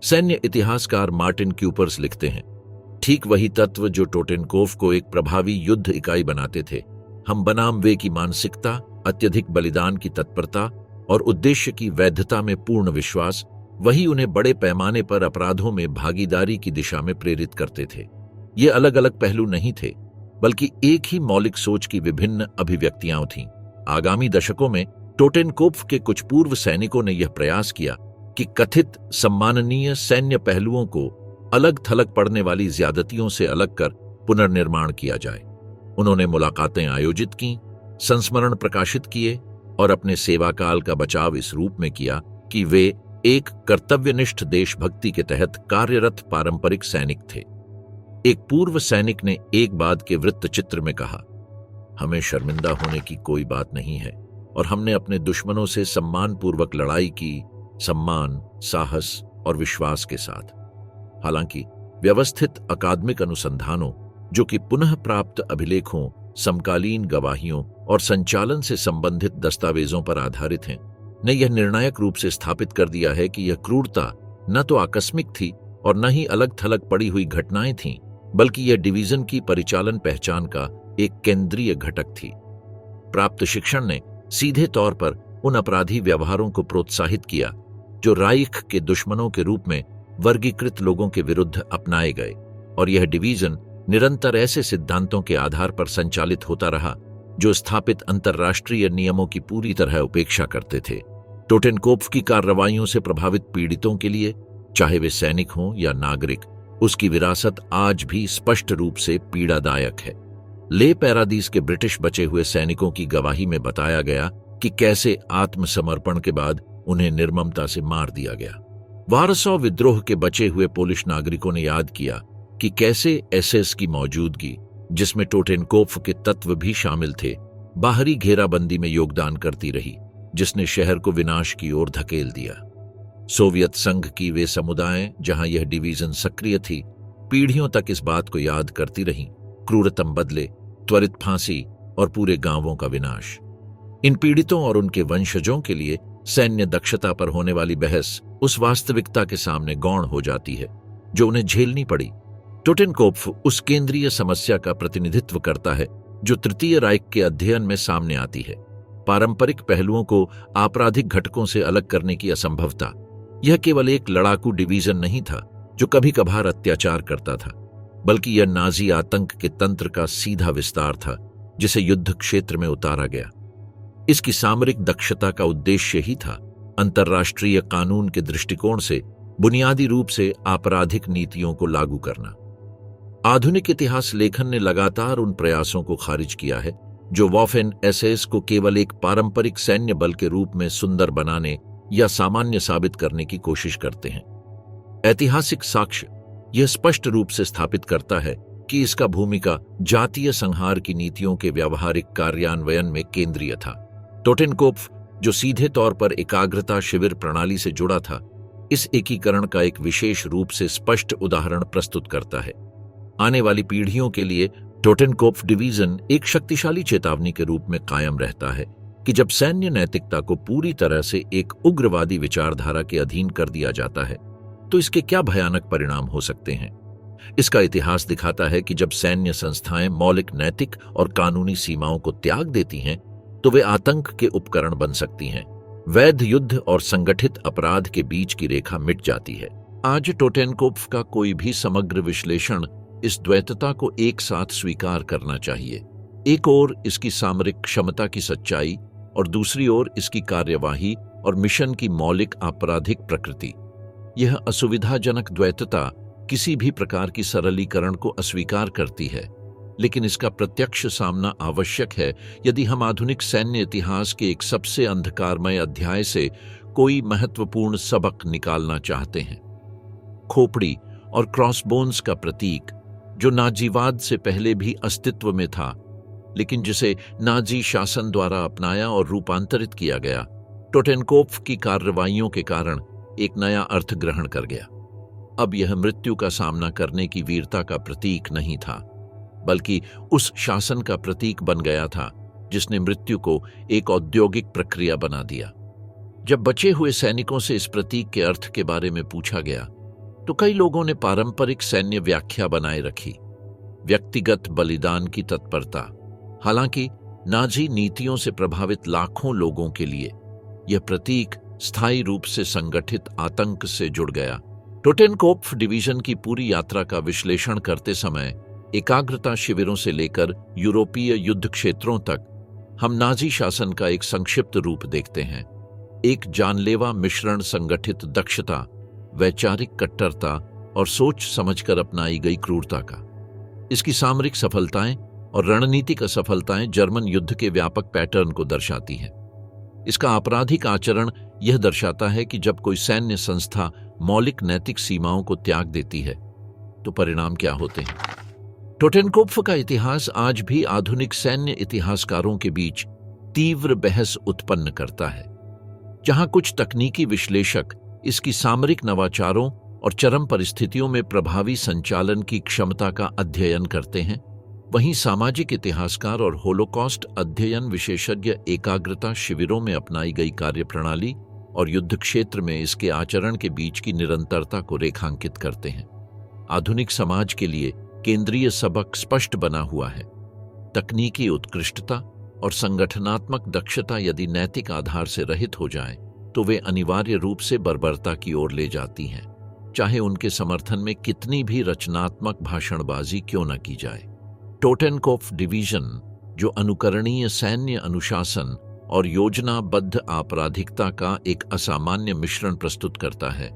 सैन्य इतिहासकार मार्टिन क्यूपर्स लिखते हैं, ठीक वही तत्व जो टोटेनकोफ को एक प्रभावी युद्ध इकाई बनाते थे, हम बनाम वे की मानसिकता, अत्यधिक बलिदान की तत्परता और उद्देश्य की वैधता में पूर्ण विश्वास, वही उन्हें बड़े पैमाने पर अपराधों में भागीदारी की दिशा में प्रेरित करते थे। ये अलग अलग पहलू नहीं थे, बल्कि एक ही मौलिक सोच की विभिन्न अभिव्यक्तियां थीं। आगामी दशकों में टोटेनकोफ के कुछ पूर्व सैनिकों ने यह प्रयास किया कि कथित सम्माननीय सैन्य पहलुओं को अलग थलग पड़ने वाली ज्यादतियों से अलग कर पुनर्निर्माण किया जाए। उन्होंने मुलाकातें आयोजित की, संस्मरण प्रकाशित किए और अपने सेवाकाल का बचाव इस रूप में किया कि वे एक कर्तव्यनिष्ठ देशभक्ति के तहत कार्यरत पारंपरिक सैनिक थे। एक पूर्व सैनिक ने एक बाद के वृत्तचित्र में कहा, हमें शर्मिंदा होने की कोई बात नहीं है और हमने अपने दुश्मनों से सम्मानपूर्वक लड़ाई की, सम्मान, साहस और विश्वास के साथ। हालांकि व्यवस्थित अकादमिक अनुसंधानों, जो कि पुनः प्राप्त अभिलेखों, समकालीन गवाहियों और संचालन से संबंधित दस्तावेजों पर आधारित हैं, ने यह निर्णायक रूप से स्थापित कर दिया है कि यह क्रूरता न तो आकस्मिक थी और न ही अलग थलग पड़ी हुई घटनाएं थीं, बल्कि यह डिवीजन की परिचालन पहचान का एक केंद्रीय घटक थी। प्राप्त शिक्षण ने सीधे तौर पर उन अपराधी व्यवहारों को प्रोत्साहित किया जो राइख के दुश्मनों के रूप में वर्गीकृत लोगों के विरुद्ध अपनाए गए, और यह डिवीजन निरंतर ऐसे सिद्धांतों के आधार पर संचालित होता रहा जो स्थापित अंतर्राष्ट्रीय नियमों की पूरी तरह उपेक्षा करते थे। टोटेनकोफ की कार्रवाइयों से प्रभावित पीड़ितों के लिए, चाहे वे सैनिक हों या नागरिक, उसकी विरासत आज भी स्पष्ट रूप से पीड़ादायक है। ले पैरादीस के ब्रिटिश बचे हुए सैनिकों की गवाही में बताया गया कि कैसे आत्मसमर्पण के बाद उन्हें निर्ममता से मार दिया गया। वारसॉ विद्रोह के बचे हुए पोलिश नागरिकों ने याद किया कि कैसे एसएस की मौजूदगी, जिसमें टोटेनकोफ के तत्व भी शामिल थे, बाहरी घेराबंदी में योगदान करती रही, जिसने शहर को विनाश की ओर धकेल दिया। सोवियत संघ की वे समुदाय जहां यह डिवीजन सक्रिय थी, पीढ़ियों तक इस बात को याद करती रहीं, क्रूरतम बदले, त्वरित फांसी और पूरे गांवों का विनाश। इन पीड़ितों और उनके वंशजों के लिए सैन्य दक्षता पर होने वाली बहस उस वास्तविकता के सामने गौण हो जाती है जो उन्हें झेलनी पड़ी। टोटेनकोफ उस केंद्रीय समस्या का प्रतिनिधित्व करता है जो तृतीय राइख के अध्ययन में सामने आती है। पारंपरिक पहलुओं को आपराधिक घटकों से अलग करने की असंभवता। यह केवल एक लड़ाकू डिवीजन नहीं था जो कभी कभार अत्याचार करता था, बल्कि यह नाजी आतंक के तंत्र का सीधा विस्तार था जिसे युद्ध क्षेत्र में उतारा गया। इसकी सामरिक दक्षता का उद्देश्य ही था अंतर्राष्ट्रीय कानून के दृष्टिकोण से बुनियादी रूप से आपराधिक नीतियों को लागू करना। आधुनिक इतिहास लेखन ने लगातार उन प्रयासों को खारिज किया है जो वॉफेन एसएस को केवल एक पारंपरिक सैन्य बल के रूप में सुंदर बनाने या सामान्य साबित करने की कोशिश करते हैं। ऐतिहासिक साक्ष्य यह स्पष्ट रूप से स्थापित करता है कि इसका भूमिका जातीय संहार की नीतियों के व्यावहारिक कार्यान्वयन में केंद्रीय था। टोटेनकोफ, जो सीधे तौर पर एकाग्रता शिविर प्रणाली से जुड़ा था, इस एकीकरण का एक विशेष रूप से स्पष्ट उदाहरण प्रस्तुत करता है। आने वाली पीढ़ियों के लिए टोटेनकोफ डिवीजन एक शक्तिशाली चेतावनी के रूप में कायम रहता है कि जब सैन्य नैतिकता को पूरी तरह से एक उग्रवादी विचारधारा के अधीन कर दिया जाता है तो इसके क्या भयानक परिणाम हो सकते हैं। इसका इतिहास दिखाता है कि जब सैन्य संस्थाएं मौलिक नैतिक और कानूनी सीमाओं को त्याग देती हैं तो वे आतंक के उपकरण बन सकती हैं। वैध युद्ध और संगठित अपराध के बीच की रेखा मिट जाती है। आज टोटेनकोफ का कोई भी समग्र विश्लेषण इस द्वैतता को एक साथ स्वीकार करना चाहिए। एक ओर इसकी सामरिक क्षमता की सच्चाई और दूसरी ओर इसकी कार्यवाही और मिशन की मौलिक आपराधिक प्रकृति। यह असुविधाजनक द्वैतता किसी भी प्रकार की सरलीकरण को अस्वीकार करती है, लेकिन इसका प्रत्यक्ष सामना आवश्यक है यदि हम आधुनिक सैन्य इतिहास के एक सबसे अंधकारमय अध्याय से कोई महत्वपूर्ण सबक निकालना चाहते हैं। खोपड़ी और क्रॉसबोन्स का प्रतीक, जो नाजीवाद से पहले भी अस्तित्व में था लेकिन जिसे नाजी शासन द्वारा अपनाया और रूपांतरित किया गया, टोटेनकोफ की कार्रवाइयों के कारण एक नया अर्थ ग्रहण कर गया। अब यह मृत्यु का सामना करने की वीरता का प्रतीक नहीं था, बल्कि उस शासन का प्रतीक बन गया था जिसने मृत्यु को एक औद्योगिक प्रक्रिया बना दिया। जब बचे हुए सैनिकों से इस प्रतीक के अर्थ के बारे में पूछा गया तो कई लोगों ने पारंपरिक सैन्य व्याख्या बनाए रखी, व्यक्तिगत बलिदान की तत्परता। हालांकि नाजी नीतियों से प्रभावित लाखों लोगों के लिए यह प्रतीक स्थायी रूप से संगठित आतंक से जुड़ गया। टोटेनकोफ डिवीजन की पूरी यात्रा का विश्लेषण करते समय एकाग्रता शिविरों से लेकर यूरोपीय युद्ध क्षेत्रों तक हम नाजी शासन का एक संक्षिप्त रूप देखते हैं। एक जानलेवा मिश्रण संगठित दक्षता, वैचारिक कट्टरता और सोच समझकर अपनाई गई क्रूरता का। इसकी सामरिक सफलताएं और रणनीतिक असफलताएं जर्मन युद्ध के व्यापक पैटर्न को दर्शाती हैं। इसका आपराधिक आचरण यह दर्शाता है कि जब कोई सैन्य संस्था मौलिक नैतिक सीमाओं को त्याग देती है तो परिणाम क्या होते हैं। टोटेनकोफ का इतिहास आज भी आधुनिक सैन्य इतिहासकारों के बीच तीव्र बहस उत्पन्न करता है। जहां कुछ तकनीकी विश्लेषक इसकी सामरिक नवाचारों और चरम परिस्थितियों में प्रभावी संचालन की क्षमता का अध्ययन करते हैं, वहीं सामाजिक इतिहासकार और होलोकॉस्ट अध्ययन विशेषज्ञ एकाग्रता शिविरों में अपनाई गई कार्यप्रणाली और युद्ध क्षेत्र में इसके आचरण के बीच की निरंतरता को रेखांकित करते हैं। आधुनिक समाज के लिए केंद्रीय सबक स्पष्ट बना हुआ है। तकनीकी उत्कृष्टता और संगठनात्मक दक्षता यदि नैतिक आधार से रहित हो जाएं, तो वे अनिवार्य रूप से बर्बरता की ओर ले जाती हैं, चाहे उनके समर्थन में कितनी भी रचनात्मक भाषणबाजी क्यों न की जाए। टोटेनकोफ डिवीजन, जो अनुकरणीय सैन्य अनुशासन और योजनाबद्ध आपराधिकता का एक असामान्य मिश्रण प्रस्तुत करता है,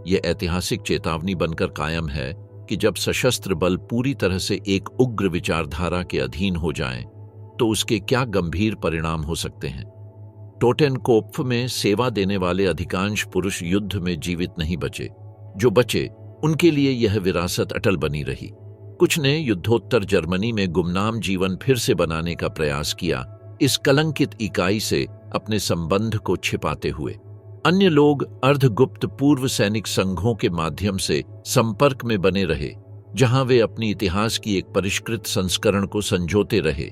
यह ऐतिहासिक चेतावनी बनकर कायम है कि जब सशस्त्र बल पूरी तरह से एक उग्र विचारधारा के अधीन हो जाएं, तो उसके क्या गंभीर परिणाम हो सकते हैं। टोटेनकोफ में सेवा देने वाले अधिकांश पुरुष युद्ध में जीवित नहीं बचे। जो बचे, उनके लिए यह विरासत अटल बनी रही। कुछ ने युद्धोत्तर जर्मनी में गुमनाम जीवन फिर से बनाने का प्रयास किया, इस कलंकित इकाई से अपने संबंध को छिपाते हुए। अन्य लोग अर्धगुप्त पूर्व सैनिक संघों के माध्यम से संपर्क में बने रहे, जहां वे अपनी इतिहास की एक परिष्कृत संस्करण को संजोते रहे।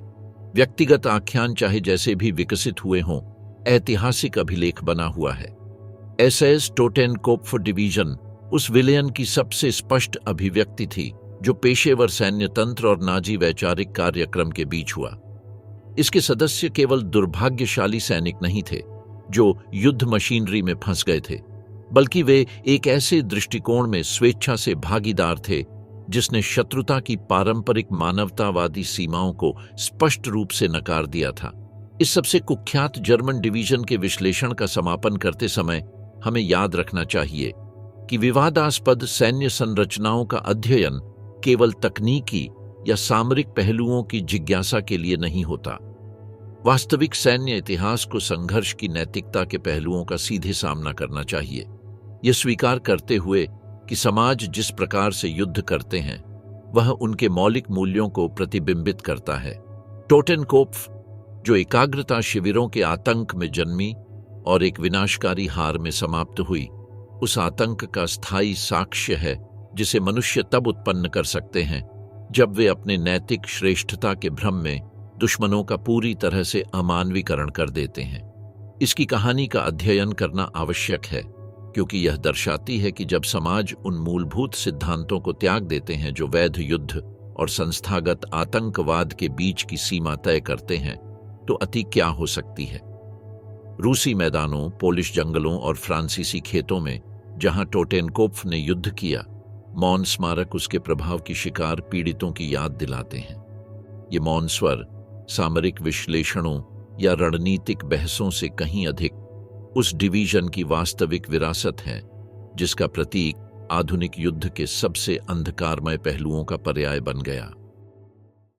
व्यक्तिगत आख्यान चाहे जैसे भी विकसित हुए हों, ऐतिहासिक अभिलेख बना हुआ है। एसएस टोटेनकोप्फ डिवीजन उस विलयन की सबसे स्पष्ट अभिव्यक्ति थी जो पेशेवर सैन्य तंत्र और नाजी वैचारिक कार्यक्रम के बीच हुआ। इसके सदस्य केवल दुर्भाग्यशाली सैनिक नहीं थे जो युद्ध मशीनरी में फंस गए थे, बल्कि वे एक ऐसे दृष्टिकोण में स्वेच्छा से भागीदार थे जिसने शत्रुता की पारंपरिक मानवतावादी सीमाओं को स्पष्ट रूप से नकार दिया था। इस सबसे कुख्यात जर्मन डिवीजन के विश्लेषण का समापन करते समय हमें याद रखना चाहिए कि विवादास्पद सैन्य संरचनाओं का अध्ययन केवल तकनीकी या सामरिक पहलुओं की जिज्ञासा के लिए नहीं होता। वास्तविक सैन्य इतिहास को संघर्ष की नैतिकता के पहलुओं का सीधे सामना करना चाहिए, यह स्वीकार करते हुए कि समाज जिस प्रकार से युद्ध करते हैं वह उनके मौलिक मूल्यों को प्रतिबिंबित करता है। टोटेनकोप्फ, जो एकाग्रता शिविरों के आतंक में जन्मी और एक विनाशकारी हार में समाप्त हुई, उस आतंक का स्थायी साक्ष्य है जिसे मनुष्य तब उत्पन्न कर सकते हैं जब वे अपने नैतिक श्रेष्ठता के भ्रम में दुश्मनों का पूरी तरह से अमानवीकरण कर देते हैं। इसकी कहानी का अध्ययन करना आवश्यक है क्योंकि यह दर्शाती है कि जब समाज उन मूलभूत सिद्धांतों को त्याग देते हैं जो वैध युद्ध और संस्थागत आतंकवाद के बीच की सीमा तय करते हैं, तो अति क्या हो सकती है। रूसी मैदानों, पोलिश जंगलों और फ्रांसीसी खेतों में जहां टोटेनकोप्फ ने युद्ध किया, मौन स्मारक उसके प्रभाव की शिकार पीड़ितों की याद दिलाते हैं। ये मौन स्वर सामरिक विश्लेषणों या रणनीतिक बहसों से कहीं अधिक उस डिवीजन की वास्तविक विरासत है जिसका प्रतीक आधुनिक युद्ध के सबसे अंधकारमय पहलुओं का पर्याय बन गया।